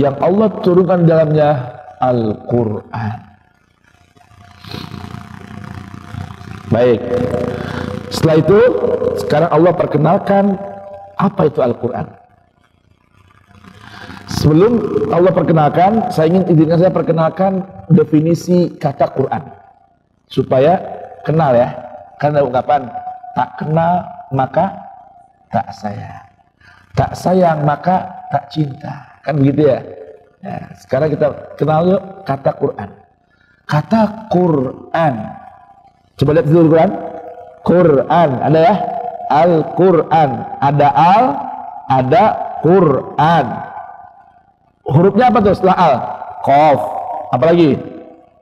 Yang Allah turunkan dalamnya Al-Quran. Baik. Setelah itu, sekarang Allah perkenalkan apa itu Al-Quran. Sebelum Allah perkenalkan, saya izinkan saya perkenalkan definisi kata Quran. Supaya kenal ya. Karena ungkapan, tak kenal maka tak sayang. Tak sayang maka tak cinta. Kan begitu ya? Nah, sekarang kita kenal yuk kata Quran. Kata Quran. Coba lihat dulu Quran. Quran, ada ya? Al-Quran. Ada al, ada Quran. Hurufnya apa tuh setelah al? Qaf. Apalagi?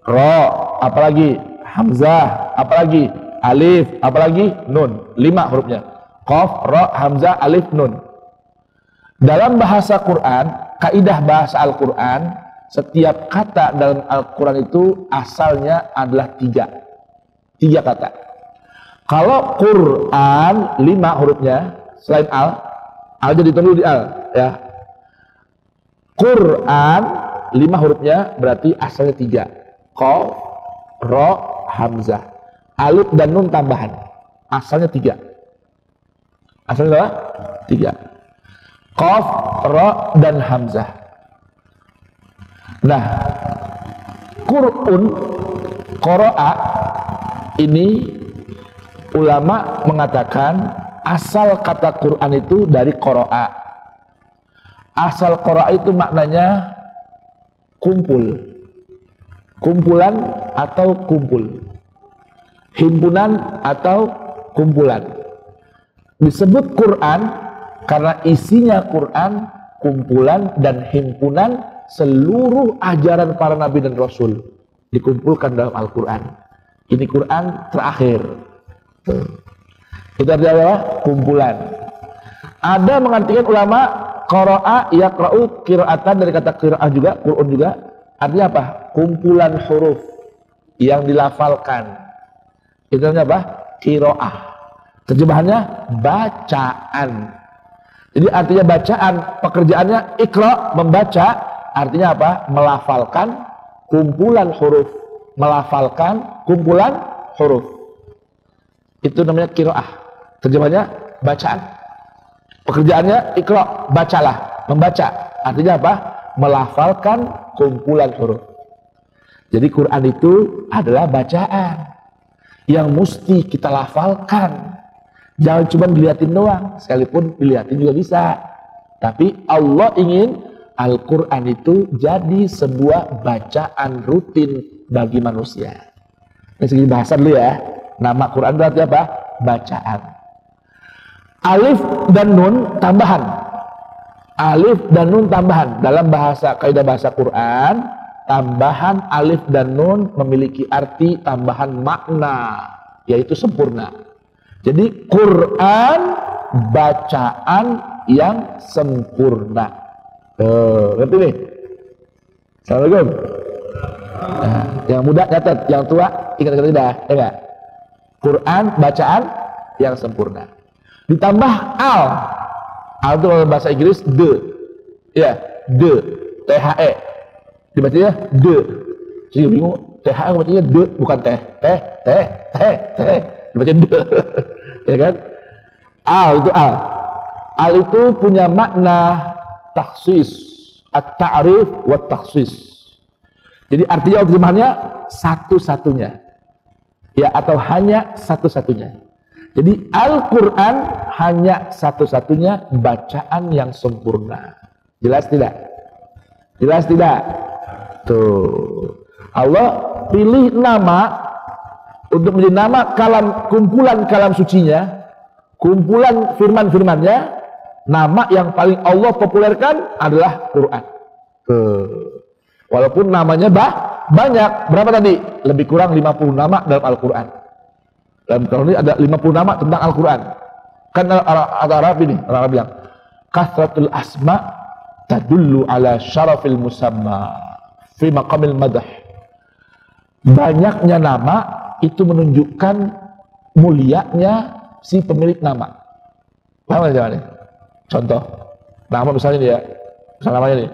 Ro. Apalagi? Hamzah. Apalagi? Alif. Apalagi? Nun. 5 hurufnya. Qaf, ro, hamzah, alif, nun. Dalam bahasa Quran, kaidah bahasa Al-Quran, setiap kata dalam Al-Quran itu asalnya adalah 3 kata. Kalau Quran 5 hurufnya selain al jadi tunggu di al ya. Quran 5 hurufnya berarti asalnya 3. Qaf, Ra, Hamzah. Alif dan Nun tambahan. Asalnya 3. Asalnya berapa? 3. Qaf, Ra, dan Hamzah. Nah, Qur'un, Qara'a, ini ulama mengatakan asal kata Quran itu dari Qara'a. Asal Qara'a itu maknanya kumpul, kumpulan atau kumpul, himpunan atau kumpulan. Disebut Quran karena isinya Quran, kumpulan dan himpunan seluruh ajaran para nabi dan rasul dikumpulkan dalam Al-Quran. Ini Quran terakhir. Itu adalah kumpulan. Ada mengartikan ulama qara'a yaqra'u qira'atan, dari kata qira'ah juga, Qur'an juga. Artinya apa? Kumpulan huruf yang dilafalkan. Itu namanya apa? Qira'ah. Terjemahannya bacaan. Jadi artinya bacaan, pekerjaannya iqra, membaca. Artinya apa? Melafalkan kumpulan huruf. Melafalkan kumpulan huruf. Itu namanya qira'ah. Terjemahnya bacaan. Pekerjaannya iqra, bacalah, membaca. Artinya apa? Melafalkan kumpulan huruf. Jadi Quran itu adalah bacaan yang mesti kita lafalkan. Jangan cuma dilihatin doang, sekalipun dilihatin juga bisa. Tapi Allah ingin Al-Quran itu jadi sebuah bacaan rutin bagi manusia. Ini segi bahasa dulu ya. Nama Quran berarti apa? Bacaan. Alif dan Nun tambahan. Alif dan Nun tambahan. Dalam bahasa kaidah bahasa Quran, tambahan alif dan Nun memiliki arti tambahan makna, yaitu sempurna. Jadi Quran bacaan yang sempurna. Ngerti nih? Assalamualaikum. Nah, yang muda catat, yang tua ingat-ingat tidak? Ya enggak? Quran bacaan yang sempurna. Ditambah al itu dalam bahasa Inggris the, ya, the, the, dibacanya the. Jadi bingung, the bacanya the, bukan teh, dibacanya the, ya kan? Al itu al. Al itu punya makna takhsis, at-ta'rif wa takhsis. Jadi artinya terjemahannya satu-satunya. Ya, atau hanya satu-satunya. Jadi Al-Quran hanya satu-satunya bacaan yang sempurna. Jelas tidak? Jelas tidak? Tuh. Allah pilih nama untuk menjadi nama kalam, kumpulan kalam sucinya, kumpulan firman-firmannya. Nama yang paling Allah populerkan adalah Quran. Tuh. Walaupun namanya banyak. Berapa tadi? Lebih kurang 50 nama dalam Al-Quran. Dalam Quran ini ada 50 nama tentang Al-Quran. Kan ada Arab ini, orang Arab bilang, kasratul asma tadullu ala syarafil musamma fi maqamil madah. Banyaknya nama itu menunjukkan mulianya si pemilik nama. Paham nggak jawabannya? Contoh, nama misalnya dia, misalnya namanya nih,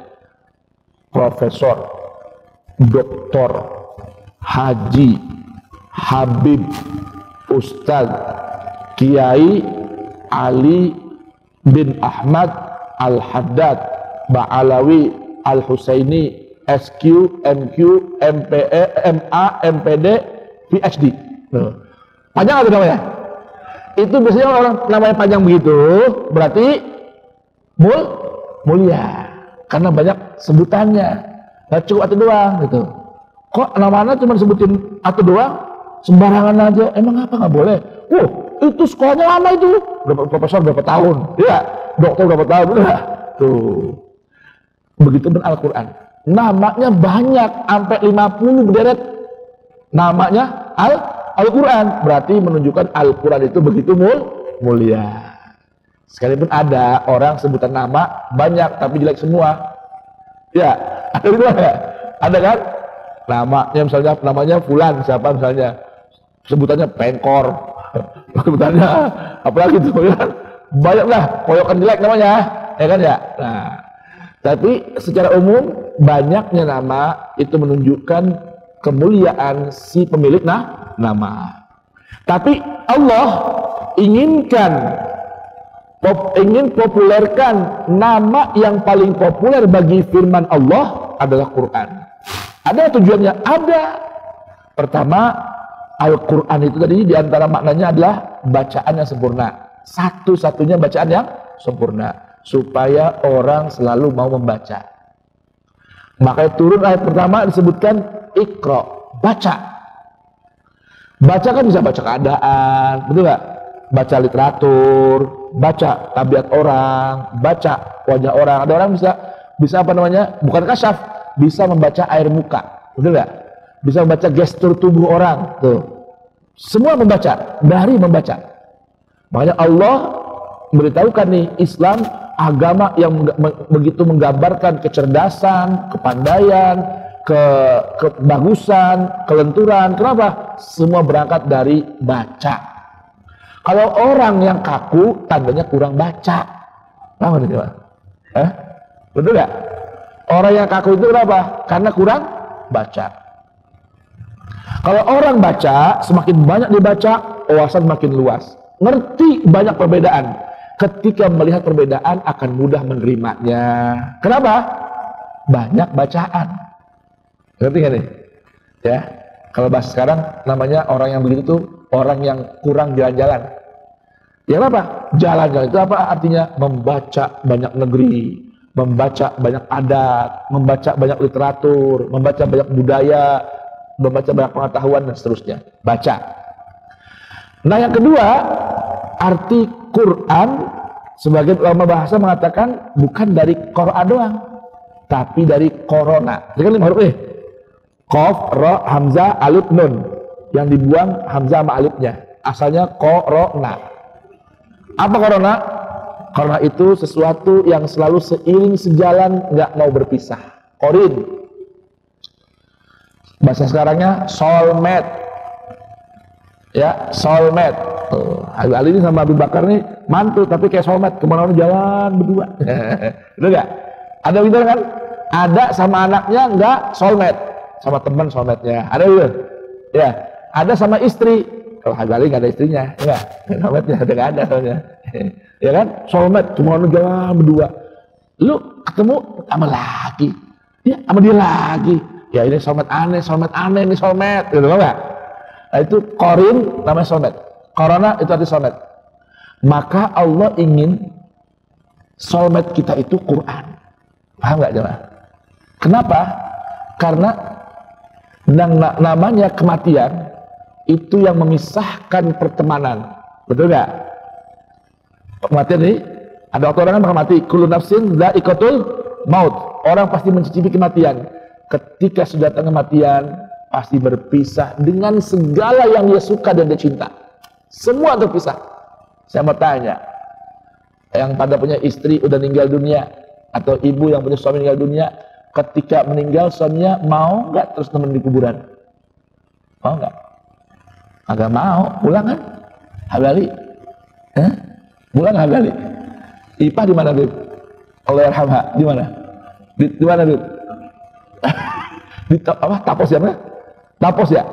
Profesor, Doktor, Haji, Habib, Ustadz, Kiai, Ali bin Ahmad, Al-Haddad, Ba'alawi, Al-Husaini, SQ, MQ, MPE, MA, MPD, PhD. Panjang atau namanya? Itu biasanya orang namanya panjang begitu, berarti mulia. Karena banyak sebutannya. Nggak cukup atau doang gitu. Kok namanya cuma sebutin atau doang? Sembarangan aja. Emang apa nggak boleh? Itu sekolahnya lama itu. Profesor berapa tahun? Ya, dokter berapa tahun? Udah. Tuh. Begitu pun Al-Quran. Namanya banyak, sampai 50 berderet. Namanya Al-Quran. Berarti menunjukkan Al-Quran itu begitu mulia. Sekalipun ada orang sebutan nama banyak tapi jelek semua. Ya, ada gitu ya? Ada kan? Namanya misalnya namanya Fulan, siapa misalnya? Sebutannya Pengkor. Sebutannya apalagi itu ya. Banyak lah, koyokan jelek namanya. Ya kan ya? Nah, Tapi secara umum banyaknya nama itu menunjukkan kemuliaan si pemilik nama. Tapi Allah ingin populerkan nama yang paling populer bagi firman Allah adalah Quran. Ada tujuannya? Ada. Pertama, Al-Quran itu tadi diantara maknanya adalah bacaan yang sempurna. Satu-satunya bacaan yang sempurna. Supaya orang selalu mau membaca. Makanya turun ayat pertama disebutkan Iqra, baca. Baca kan bisa baca keadaan, betul nggak? Baca literatur, baca tabiat orang, baca wajah orang. Ada orang bisa apa namanya? Bukan kasyaf, bisa membaca air muka, betul nggak? Bisa membaca gestur tubuh orang, tuh. Semua membaca, dari membaca. Makanya Allah memberitahukan nih, Islam agama yang begitu menggambarkan kecerdasan, kepandaian, kebagusan, kelenturan. Kenapa? Semua berangkat dari baca. Kalau orang yang kaku, tandanya kurang baca. Paham ini, Pak? Betul nggak? Orang yang kaku itu kenapa? Karena kurang baca. Kalau orang baca, semakin banyak dibaca, wawasan makin luas. Ngerti banyak perbedaan. Ketika melihat perbedaan akan mudah menerimanya. Kenapa? Banyak bacaan. Ngerti nggak nih? Ya, kalau bahasa sekarang namanya orang yang begitu tuh orang yang kurang jalan-jalan. Ya apa? Jalan-jalan itu apa artinya? Membaca banyak negeri, membaca banyak adat, membaca banyak literatur, membaca banyak budaya, membaca banyak pengetahuan dan seterusnya. Baca. Nah yang kedua, arti Quran sebagian ulama bahasa mengatakan bukan dari Qur'an doang, tapi dari Corona. Jadi kan 5 huruf nih. Qaf, Ra, Hamzah, Alif, Nun. Yang dibuang Hamzah sama Alifnya. Asalnya Corona. Apa Corona? Corona itu sesuatu yang selalu seiring sejalan, nggak mau berpisah. Korin. Bahasa sekarangnya soulmate. Ya, soulmate. Habib Ali ini sama Abu Bakar nih mantu, tapi kayak soulmate, kemana-mana jalan berdua. Betul nggak? Ada gitu kan? Ada sama anaknya nggak soulmate, sama teman soulmate-nya. Ada gitu? Ya. Ada sama istri. Kalau Habib Ali nggak ada istrinya, enggak. Soulmate-nya ada nggak ada soalnya. Ya kan? Soulmate, kemana-mana jalan berdua. Lu ketemu sama lagi, ya sama dia lagi. Ya ini soulmate aneh, ini soulmate, gitu nggak? Nah, itu korin namanya soulmate. Corona itu arti soulmate. Maka Allah ingin soulmate kita itu Quran. Paham nggak jemaah? Kenapa? Karena namanya kematian itu yang memisahkan pertemanan. Betul nggak? Kematian ini ada waktu orang kan bakal mati. Kullu nafsin dha'iqatul maut. Orang pasti mencicipi kematian. Ketika sudah datang kematian, pasti berpisah dengan segala yang dia suka dan dia cinta. Semua terpisah. Saya mau tanya, yang pada punya istri udah meninggal dunia, atau ibu yang punya suami meninggal dunia, ketika meninggal suaminya mau nggak terus nemenin di kuburan? Mau nggak? Agak mau. Pulang kan? Habali? Pulang Habali? Ipah di mana, Bib? Allah yarhamha. Di mana? Di mana, Bib? Di apa? Tapos ya, Tapos ya?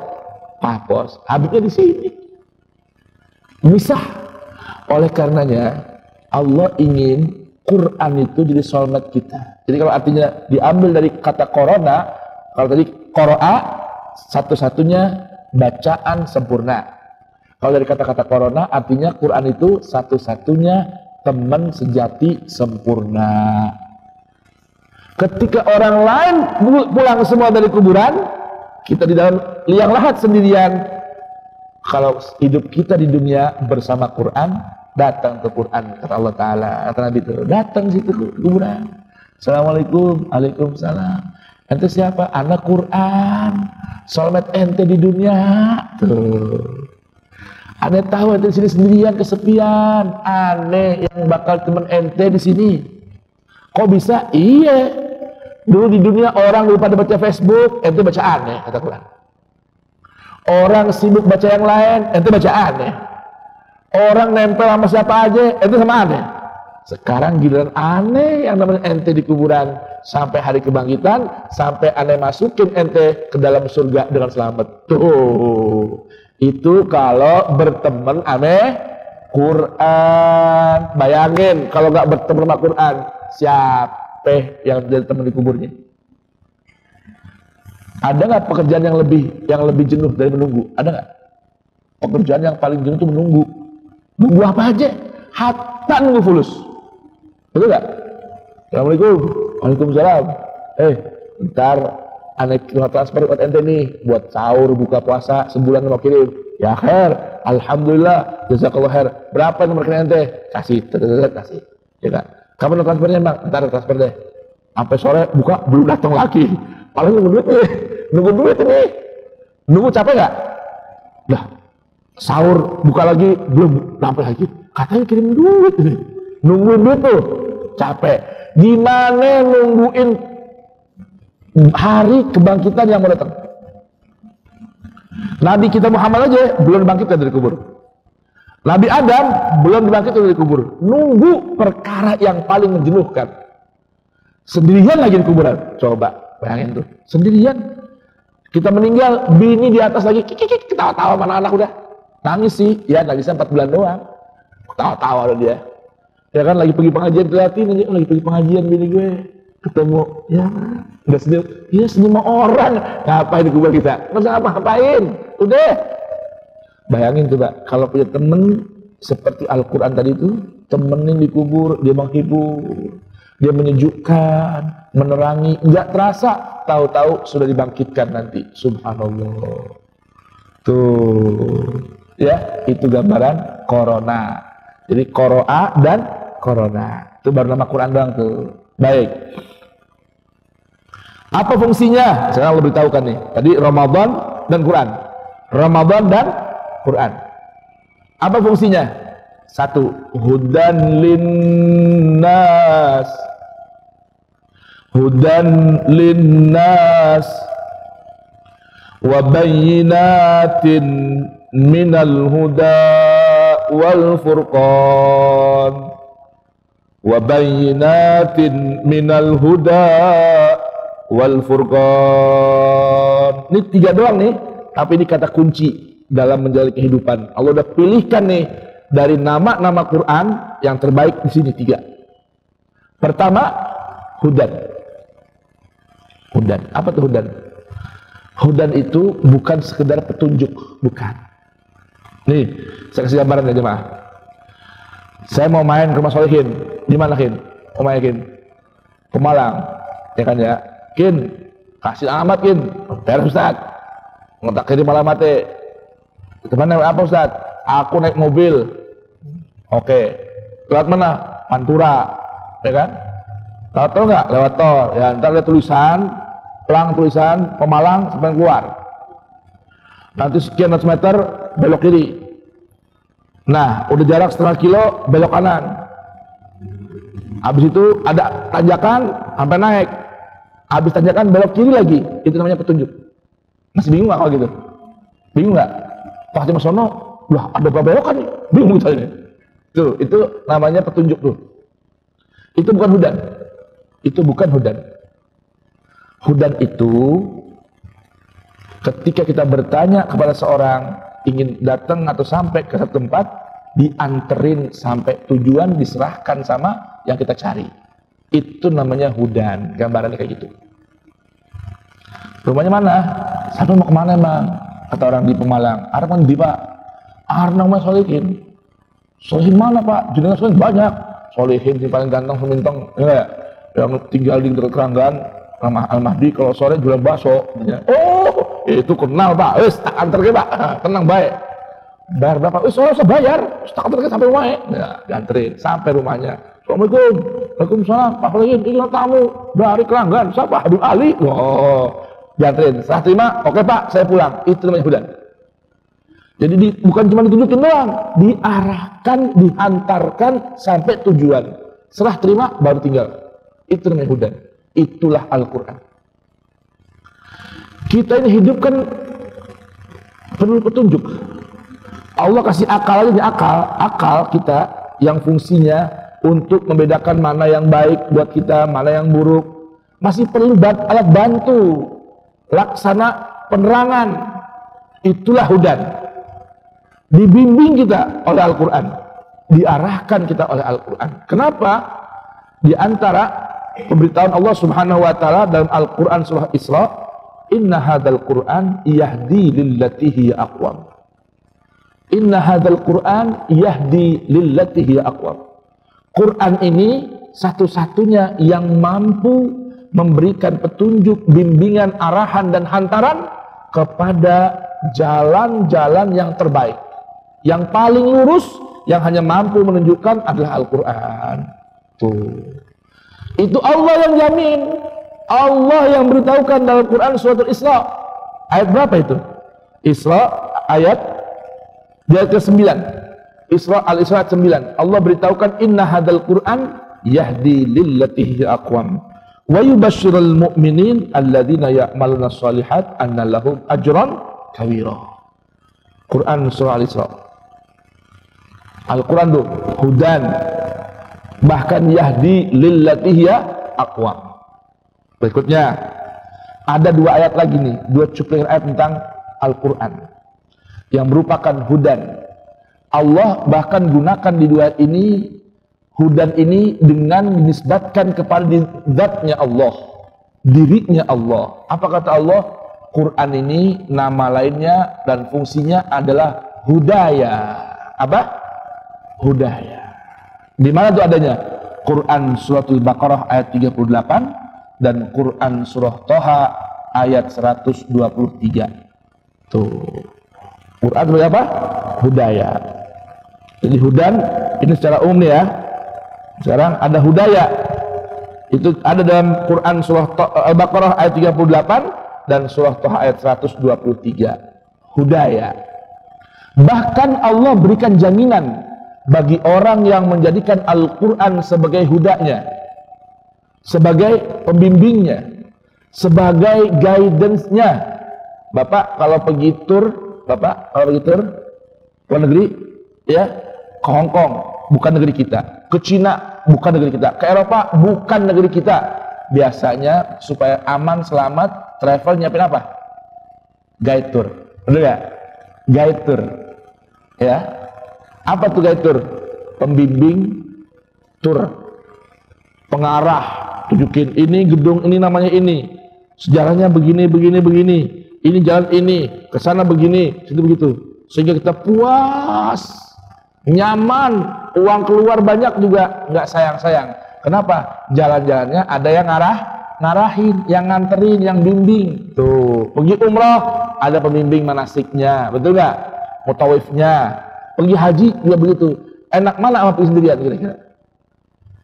Tapos. Habibnya di sini. Misah. Oleh karenanya Allah ingin Quran itu jadi soulmate kita. Jadi kalau artinya diambil dari kata corona, kalau tadi qoro'a satu-satunya bacaan sempurna. Kalau dari kata-kata corona artinya Quran itu satu-satunya teman sejati sempurna. Ketika orang lain pulang semua dari kuburan, kita di dalam liang lahat sendirian. Kalau hidup kita di dunia bersama Quran, datang ke Quran, kata Allah Ta'ala, kata Nabi itu, datang situ kuburan. Assalamualaikum, waalaikumsalam. Ente siapa? Anak Quran. Soulmate ente di dunia. Tuh. Aneh tahu ente di sini sendirian, kesepian. Aneh yang bakal temen ente di sini. Kok bisa? Iya. Dulu di dunia orang dulu pada baca Facebook, ente baca aneh, kata Quran. Orang sibuk baca yang lain, ente baca aneh. Orang nempel sama siapa aja, ente sama aneh. sekarang giliran aneh yang namanya ente di kuburan sampai hari kebangkitan, sampai aneh masukin ente ke dalam surga dengan selamat. Tuh, itu kalau berteman aneh Quran. Bayangin kalau nggak berteman sama Quran, siapa yang jadi teman di kuburnya? Ada nggak pekerjaan yang lebih jenuh dari menunggu? Ada nggak? Pekerjaan yang paling jenuh itu menunggu. Nunggu apa aja? Hatta nunggu fulus. Betul nggak? Assalamualaikum. Waalaikumsalam. Ntar aneh transfer buat ente nih, buat sahur, buka puasa, sebulan mau kirim. Ya khair, alhamdulillah, jazakallah khair. Berapa nomor rekening ente? Kasih, kasih. Ya kan? Kapan transfernya bang? Ntar transfer deh. Sampai sore buka belum datang lagi. Paling nunggu duit nih, nunggu capek nggak? Dah, sahur buka lagi belum sampai lagi. Katanya kirim duit nih, nungguin duit tuh capek. Gimana nungguin hari kebangkitan yang mau datang? Nabi kita Muhammad aja belum dibangkitkan dari kubur. Nabi Adam belum dibangkitkan dari kubur. Nunggu perkara yang paling menjenuhkan. Sendirian lagi di kuburan. Coba bayangin tuh, sendirian. Kita meninggal, bini di atas lagi, ketawa-tawa mana anak udah. Nangis sih, ya nangisnya 4 bulan doang. Ketawa-tawa loh dia. Ya kan lagi pergi pengajian, liatin aja, lagi pergi pengajian bini gue. Ketemu, ya udah senyum. Ya senyum sama orang. Ngapain di kubur kita? Masa ngapain? Udah. Bayangin tuh Pak, kalau punya temen seperti Al-Quran tadi itu, temenin di kubur, dia menghibur. Dia menyejukkan, menerangi, nggak terasa, tahu-tahu sudah dibangkitkan nanti. Subhanallah. Tuh, ya itu gambaran corona. Jadi koroa dan corona. Itu baru nama Quran doang tuh. Baik. Apa fungsinya? Sekarang lebih tahu kan nih. Tadi Ramadan dan Quran. Ramadan dan Quran. Apa fungsinya? Satu, hudan linnas. Hudan linnas wa bayyinatin minal huda wal furqan. Wa bayyinatin minal huda wal furqan. Ini 3 doang nih, tapi ini kata kunci dalam menjalani kehidupan. Allah udah pilihkan nih dari nama-nama Quran yang terbaik di sini 3. Pertama, hudan. Hudan. Apa tuh hudan? Hudan itu bukan sekedar petunjuk, bukan. Nih, saya kasih gambaran ya jemaah. Saya mau main ke rumah Solihin. Di mana Kin? Mau main Kin? Ke Malang. Ya kan ya? Kin, kasih alamat Kin. Beres Ustaz. Ngetak kirim alamatnya. Kemana apa Ustaz? Aku naik mobil. Oke. Lewat mana? Pantura. Ya kan? Lewat tol nggak? Lewat tol. Ya, ntar ada tulisan, pelang tulisan Pemalang sampai keluar. Nanti sekian ratus meter belok kiri. Nah, udah jarak setengah kilo belok kanan. Habis itu ada tanjakan sampai naik. Habis tanjakan belok kiri lagi. Itu namanya petunjuk. Masih bingung nggak kalau gitu? Bingung nggak? Pasti Mas Sono, lah ada berapa belokan nih? Bingung misalnya. Tuh, itu namanya petunjuk tuh. Itu bukan hudan. Itu bukan hudan. Hudan itu ketika kita bertanya kepada seorang ingin datang atau sampai ke satu tempat, dianterin sampai tujuan, diserahkan sama yang kita cari. Itu namanya hudan. Gambarannya kayak gitu. Rumahnya mana? Sampai mau kemana emang? Kata orang di Pemalang. Arep kan di Pak? Arep namanya Solihin. Solihin mana Pak? Jenengan Solihin banyak. Solihin si paling ganteng semintong. Ya, yang tinggal di Keranggan. Ramah Al-Mahdi kalau sore jualan bakso. Oh, itu kenal Pak. Wis tak antar ke Pak. Tenang baik. Bayar berapa? Wis sore saya bayar. Tak antar ke sampai rumah. Ya, dianterin sampai rumahnya. Assalamualaikum. Waalaikumsalam. Pak Solihin, ini tamu dari Keranggan. Siapa? Habib Ali. Oh, dianterin. Setelah terima, oke Pak, saya pulang. Itu namanya hudan. Jadi bukan cuma ditunjukin doang, diarahkan, dihantarkan sampai tujuan. Setelah terima, baru tinggal. Itu namanya hudan. Itulah Al-Quran. Kita ini hidup kan perlu petunjuk. Allah kasih akal aja nih, akal kita yang fungsinya untuk membedakan mana yang baik buat kita, mana yang buruk. Masih perlu alat bantu, laksana penerangan. Itulah hudan. Dibimbing kita oleh Al-Quran, diarahkan kita oleh Al-Quran. Kenapa? Di antara pemberitahuan Allah Subhanahu wa taala dalam Al-Quran surah Isra, inna hadzal Qur'an yahdi lillati hiya aqwam. Inna hadzal Qur'an yahdi lillati hiya aqwam. Quran ini satu-satunya yang mampu memberikan petunjuk, bimbingan, arahan dan hantaran kepada jalan-jalan yang terbaik. Yang paling lurus, yang hanya mampu menunjukkan adalah Al-Quran. Tuh. Itu Allah yang jamin. Allah yang beritahukan dalam Quran surat Al-Isra. Ayat berapa itu? Isra ayat ke-9. Isra Al-Isra 9. Allah beritahukan inna hadzal Qur'an yahdi lillati hiya aqwam wa yubashshirul mu'minin alladzina ya'maluna shalihat anna lahum ajran kabira. Quran surah Al-Isra. Al-Quran itu hudan, bahkan yahdi lillati hiya aqwam. Berikutnya ada 2 ayat lagi nih, 2 cuplikan ayat tentang Al-Quran yang merupakan hudan. Allah bahkan gunakan di 2 ayat ini hudan ini dengan menisbatkan kepada zatnya Allah, dirinya Allah. Apa kata Allah? Quran ini nama lainnya dan fungsinya adalah hudaya. Apa? Hudaya. Di mana itu adanya? Quran suratul Baqarah ayat 38 dan Quran surah Thaha ayat 123. Tuh. Quran sebagai apa? Hudaya. Jadi hudan ini secara umum nih ya. Sekarang ada hudaya. Itu ada dalam Quran surah Al-Baqarah ayat 38 dan surah Thaha ayat 123. Hudaya. Bahkan Allah berikan jaminan bagi orang yang menjadikan Al-Quran sebagai hudanya, sebagai pembimbingnya, sebagai guidance-nya. Bapak kalau pergi tur, luar negeri, ya, ke Hong Kong, bukan negeri kita, ke Cina, bukan negeri kita, ke Eropa, bukan negeri kita. Biasanya supaya aman, selamat, travel nyiapin apa? Guide tour, bener gak? Guide tour, ya. Apa tuh guide tour? Pembimbing tour, pengarah, tunjukin ini gedung ini namanya ini, sejarahnya begini, ini jalan ini, ke sana begini, situ begitu, sehingga kita puas, nyaman, uang keluar banyak juga nggak sayang-sayang. Kenapa? Jalan-jalannya ada yang ngarahin, yang nganterin, yang bimbing. Tuh, pergi umroh ada pembimbing manasiknya, betul nggak? Mutawifnya. Pergi haji juga begitu. Enak mana sama pergi sendirian kira-kira?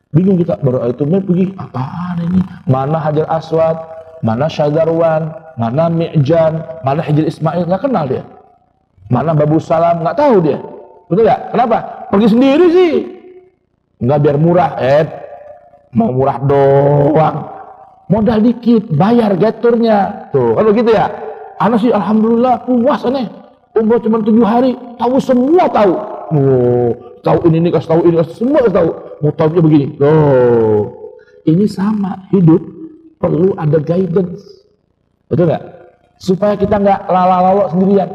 Bingung kita, baru itu pergi apaan ini? Mana Hajar Aswad, mana Syagarwan, mana Mi'jan, mana Hijr Ismail, nggak kenal dia. Mana Babu Salam, nggak tahu dia. Betul nggak? Kenapa? Pergi sendiri sih. Nggak biar murah, mau murah doang. Modal dikit, bayar geturnya. Tuh, kan begitu ya? Anak sih alhamdulillah puas aneh. Umroh cuma 7 hari, tahu semua tahu. Oh, tahu ini kasih tahu ini, semua kasih tahu. Mau tahunya begini. Oh, ini sama hidup perlu ada guidance, betul nggak? Supaya kita nggak lala-lala sendirian.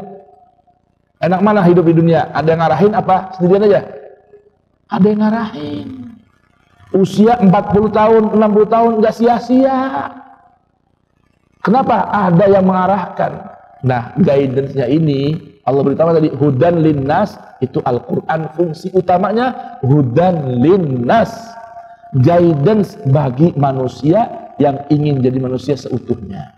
Enak mana hidup di dunia? Ada yang ngarahin apa sendirian aja? Ada yang ngarahin. Usia 40 tahun, 60 tahun nggak sia-sia. Kenapa? Ada yang mengarahkan. Nah, guidance-nya ini Allah beritahu tadi hudan linnas, itu Al-Quran fungsi utamanya hudan linnas, guidance bagi manusia yang ingin jadi manusia seutuhnya.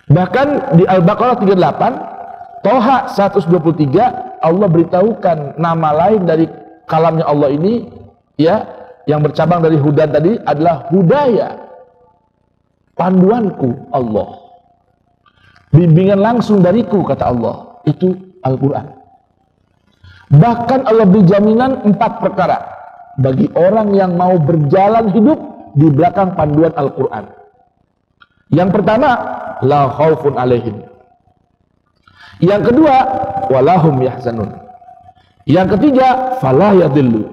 Bahkan di Al-Baqarah 38, Thaha 123, Allah beritahukan nama lain dari kalamnya Allah ini, ya, yang bercabang dari hudan tadi adalah hudaya, panduanku Allah. Bimbingan langsung dariku, kata Allah. Itu Al-Quran. Bahkan Allah beri jaminan 4 perkara bagi orang yang mau berjalan hidup di belakang panduan Al-Quran. Yang pertama, la khaufun alaihim. Yang kedua, walahum yahzanun. Yang ketiga, fala yadillu.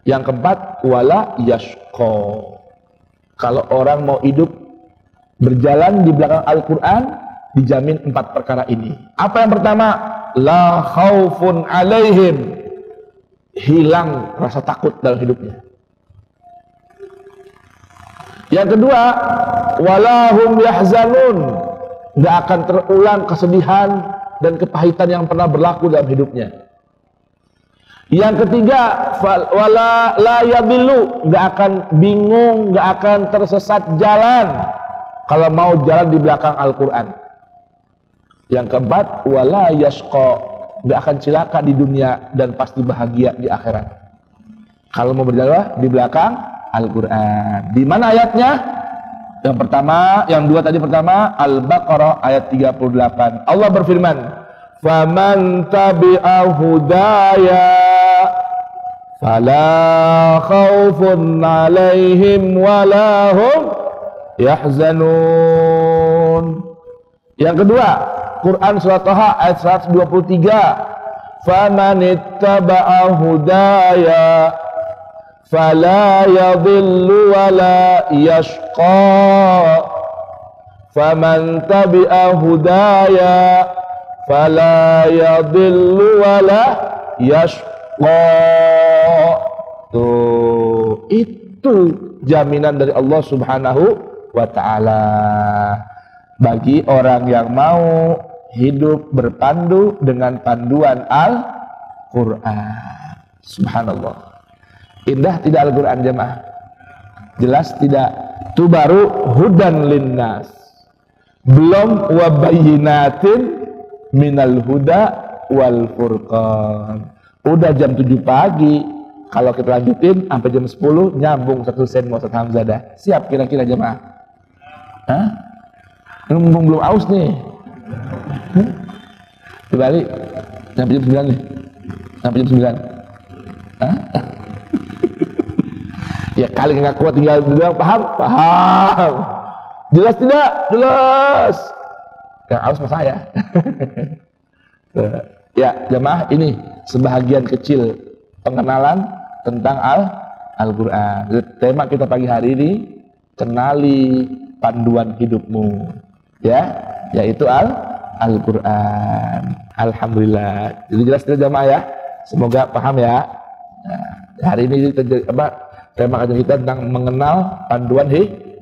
Yang keempat, wala yashqa. Kalau orang mau hidup berjalan di belakang Al-Quran, dijamin 4 perkara ini. Apa yang pertama? La khaufun alaihim. Hilang rasa takut dalam hidupnya. Yang kedua, walahum yahzanun. Nggak akan terulang kesedihan dan kepahitan yang pernah berlaku dalam hidupnya. Yang ketiga, wala la yadillu. Nggak akan bingung, nggak akan tersesat jalan kalau mau jalan di belakang Al-Quran. Yang keempat, wala yashqa. Nggak akan cilaka di dunia dan pasti bahagia di akhirat kalau mau berjalan di belakang Al-Quran. Di mana ayatnya? Yang pertama, yang dua tadi pertama, Al-Baqarah ayat 38. Allah berfirman, "Faman tabi'a hudaya fala khaufun 'alaihim wala hum yahzanun." Yang kedua, Quran surah Taha ayat 123. "Faman ittaba'a hudaya fala yadhillu wala yashqa." Faman tabi'a hudaya fala yadhillu wala yashqa. Tuh, itu jaminan dari Allah Subhanahu wa ta'ala bagi orang yang mau hidup berpandu dengan panduan Al-Quran. Subhanallah. Indah tidak Al-Quran jemaah? Jelas tidak? Itu baru hudan linnas. Belum wabayinatin minal huda wal furqan. Udah jam 7 pagi. Kalau kita lanjutin sampai jam 10 nyambung satu sen mau Hamzah dah. Siap kira-kira jemaah? Hah? Belum aus nih. Dibalik sampai jam 9 nih. Sampai jam 9. Hah? Ya kali nggak kuat tinggal bilang paham? Paham. Jelas tidak? Jelas. Yang aus sama saya. Ya jemaah, ini sebahagian kecil pengenalan tentang Al-Quran. Tema kita pagi hari ini, kenali panduan hidupmu, ya, yaitu Al-Quran. Alhamdulillah. Jadi jelas tidak jemaah ya? Semoga paham ya. Nah, hari ini tema kajian kita tentang mengenal panduan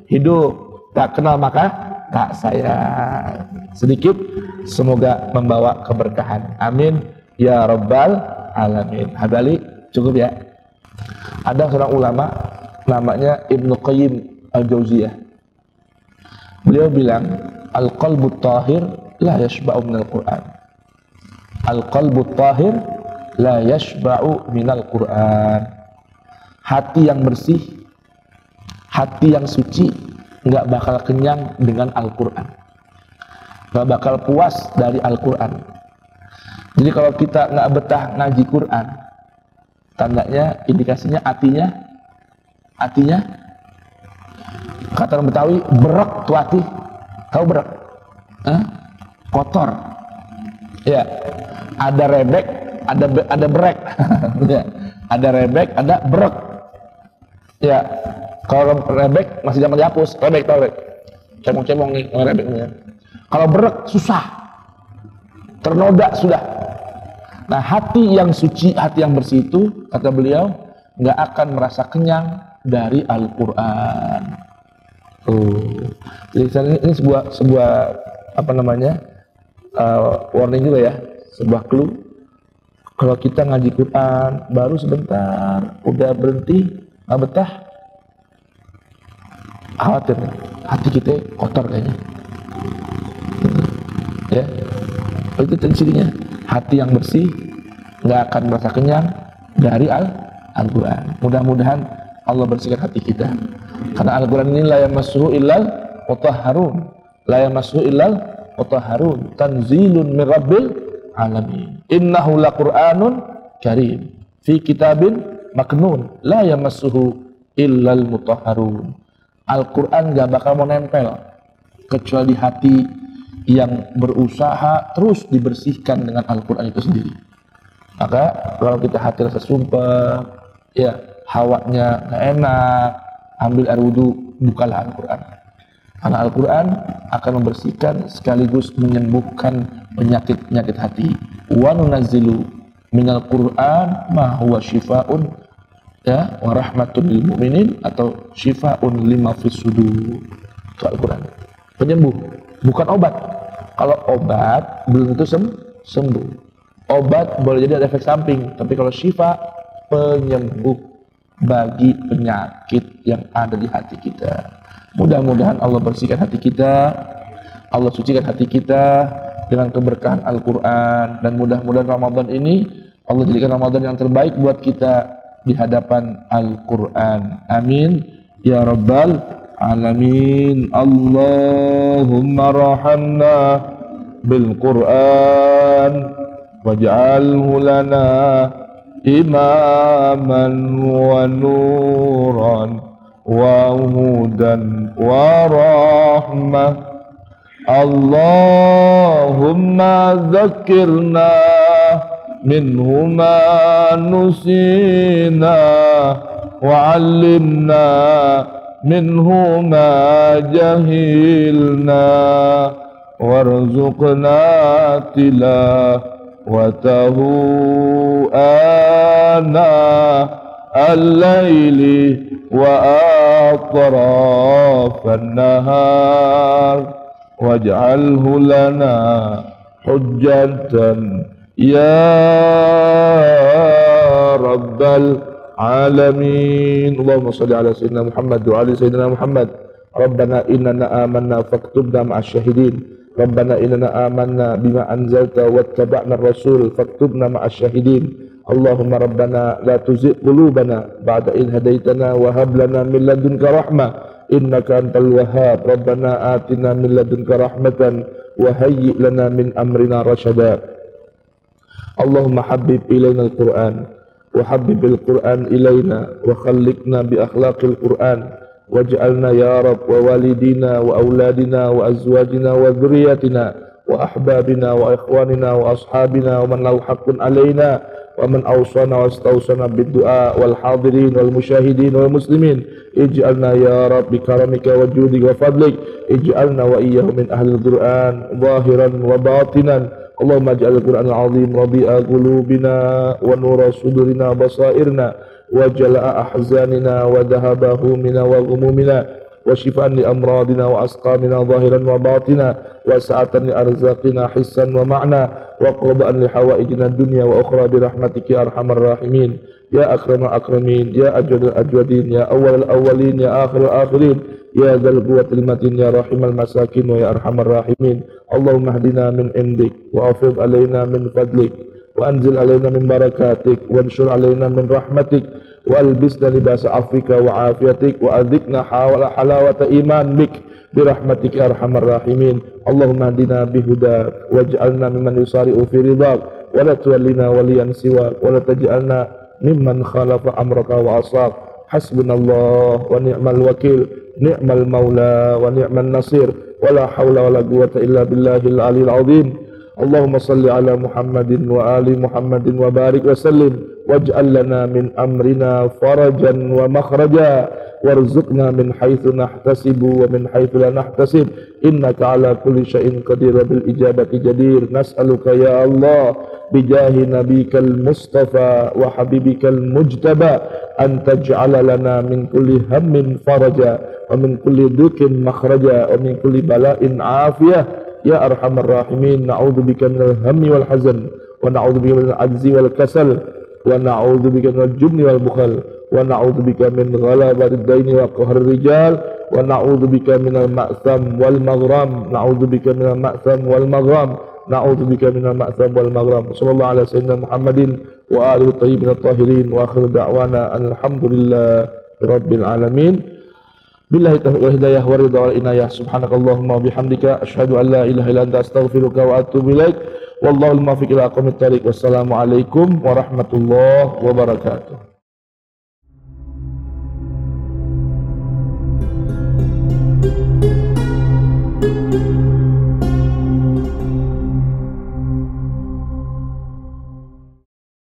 hidup. Tak kenal maka tak sayang. Sedikit, semoga membawa keberkahan. Amin ya rabbal alamin. Hadali cukup ya. Ada seorang ulama namanya Ibnu Qayyim Al-Jauziyah. Beliau bilang, al-qalbu tahir la yashba'u minal Qur'an. Al-qalbu tahir la yashba'u minal Qur'an. Hati yang bersih, hati yang suci, nggak bakal kenyang dengan Al-Quran, nggak bakal puas dari Al-Quran. Jadi kalau kita nggak betah ngaji Quran, tandanya, indikasinya hatinya kata orang Betawi, berak tuh hati. Tahu berak? Kotor. Ya, ada rebek, ada berek. Ya, ada rebek, ada berak. Ya, kalau rebek masih zaman dihapus, rebek tau rebek, cemong-cemong nih rebeknya. Kalau berak susah, ternoda sudah. Nah, hati yang suci, hati yang bersih itu, kata beliau, nggak akan merasa kenyang dari Al-Quran. Jadi ini sebuah apa namanya, warning juga ya, sebuah clue. Kalau kita ngaji Quran baru sebentar, udah berhenti, nggak betah, khawatir nih, hati kita kotor kayaknya. Ya, itu cirinya. Hati yang bersih nggak akan merasa kenyang dari Al-Quran. Mudah-mudahan Allah bersihkan hati kita. Karena Al-Quran ini la yamassuhu illal mutahharun, la yamassuhu illal mutahharun, tanzilun min rabbil alamin. Innahu laqur'anun karim fi kitabin maknun la yamassuhu illal mutahharun. Al-Quran gak bakal mau nempel kecuali di hati yang berusaha terus dibersihkan dengan Al-Quran itu sendiri. Maka kalau kita hati rasa sumpah, ya hawanya nggak enak, ambil air wudhu, bukalah Al-Quran. Karena Al-Quran akan membersihkan sekaligus menyembuhkan penyakit-penyakit hati. Wa nunazzilu minal Qur'an ma huwa syifaun ya wa rahmatul lil mu'minin atau syifaun lima fis sudur. Itu Al-Quran. Penyembuh, bukan obat. Kalau obat belum tentu sembuh. Obat boleh jadi ada efek samping, tapi kalau syifa penyembuh bagi penyakit yang ada di hati kita. Mudah-mudahan Allah bersihkan hati kita, Allah sucikan hati kita dengan keberkahan Al-Quran, dan mudah-mudahan Ramadan ini Allah jadikan Ramadan yang terbaik buat kita di hadapan Al-Quran. Amin ya rabbal alamin. Allahumma rahamna bil Quran waj'alhu lana imaman wa nuran wa hudan wa rahmah. Allahumma zakirna minhu ma nusina wa allimna minhu ma jahilna warzuqna tilawatahu ana al-laili wa atrafan nahar waj'alhu lana hujjatan ya rabbal alamin. Allahumma salli ala sayyidina Muhammad wa ala sayyidina Muhammad. Rabbana innana amanna faktubna ma'as syahidin. Rabbana innana amanna bima anzalta wattaba'na ar-rasul faktubna ma'as syahidin. Allahumma rabbana la tuzigh qulubana ba'da idh hadaitana wa hab lana min ladunka rahmah innaka antal wahhab. Rabbana atina min ladunka rahmatan wa hayyi' lana min amrina rasyada. Allahumma habbib ilayna al-Qur'an wa habbibil Qur'an ilayna wa khalliqna bi akhlaqil Qur'an waj'alna ya Rabb wa walidina wa auladina wa azwajina wa dhurriyyatina wa ahbabina wa ikhwanina wa ashabina wa man lahu haqqun alayna wa man awsana wa istawsana bid-du'a wal hadirin wal musyahidin wal muslimin. Ij'alna ya Rabb bi karamika wa judika wa fadlik, ij'alna wa iyyahum min ahli al-Qur'an zahiran wa batinan. Allahumma ij'al al-Qur'an al-'azim rabi'a qulubina wa nura sudurina wa basairna wa jala'a ahzanina wa dhahaba humina wa ghumumina wa shifaan li amradina wa asqamina zahiran wa batina wa sa'atan li arzaqina hissan wa ma'na wa qada'an li hawaijina dunya wa ukhra bi rahmatika arhamar rahimin ya akramal akramin ya ajwadal ajwadin ya awwalal awwalin ya akhirul akhirin ya dzal quwwatil matin ya rahimal masakin wa ya arhamar rahimin. Allahumma hdina min indik wa afid alaina min fadlik wa anzil alaina min barakatik wa anshur alaina min rahmatik wa albisna libasa afika wa afiatik wa adhikna halawata iman bik birahmatika ya arhamar rahimin. Allahumma hdina bihudak waj'alna mimman yusari'u fi ridak wa la tuwallina waliyan siwak wa la taj'alna mimman khalafa amraka wa asak. Hasbunallah wa ni'mal wakil, ni'mal maula wa ni'mal nasir, wa la hawla wa la quwwata illa billahil aliyil azim. Allahumma salli ala Muhammadin wa ali Muhammadin wa barik wa sallim waj'al lana min amrina farajan wa makhraja warzuqna min haitsu nahtasibu wa min haitsu la nahtasib innaka ala kulli syai'in qadir wa bil ijabati jadir. Nas'aluka ya Allah bijahi nabikal mustafa wa habibikal mujtaba an taj'ala lana min kulli hammin faraja wa min kulli dukin makhraja wa min kulli bala'in afiyah ya arhamar rahimin. Na'udzubika minal hammi wal hazan wa na'udzubika minal ajzi wal kasal wa na'udzubika minal jubni wal bukhal wa na'udzubika min ghalabatid daini wa qahrir rijal wa na'udzubika minal ma'tham wal maghram na'udzubika minal ma'tham wal maghram na'udzubika minal ma'tham wal maghram. Sallallahu ala sayyidina Muhammadin wa alihi thayyibin at-tahirin wa akhiru da'wana alhamdulillahi rabbil alamin. Billahi taufiq wal hidayah wa ridha wal inayah. Subhanakallahumma wa bihamdika asyhadu an la ilaha illa anta astaghfiruka wa atubu ilaik. Wallahul muwaffiq ila aqwamit thariq. Wassalamu alaikum warahmatullahi wabarakatuh.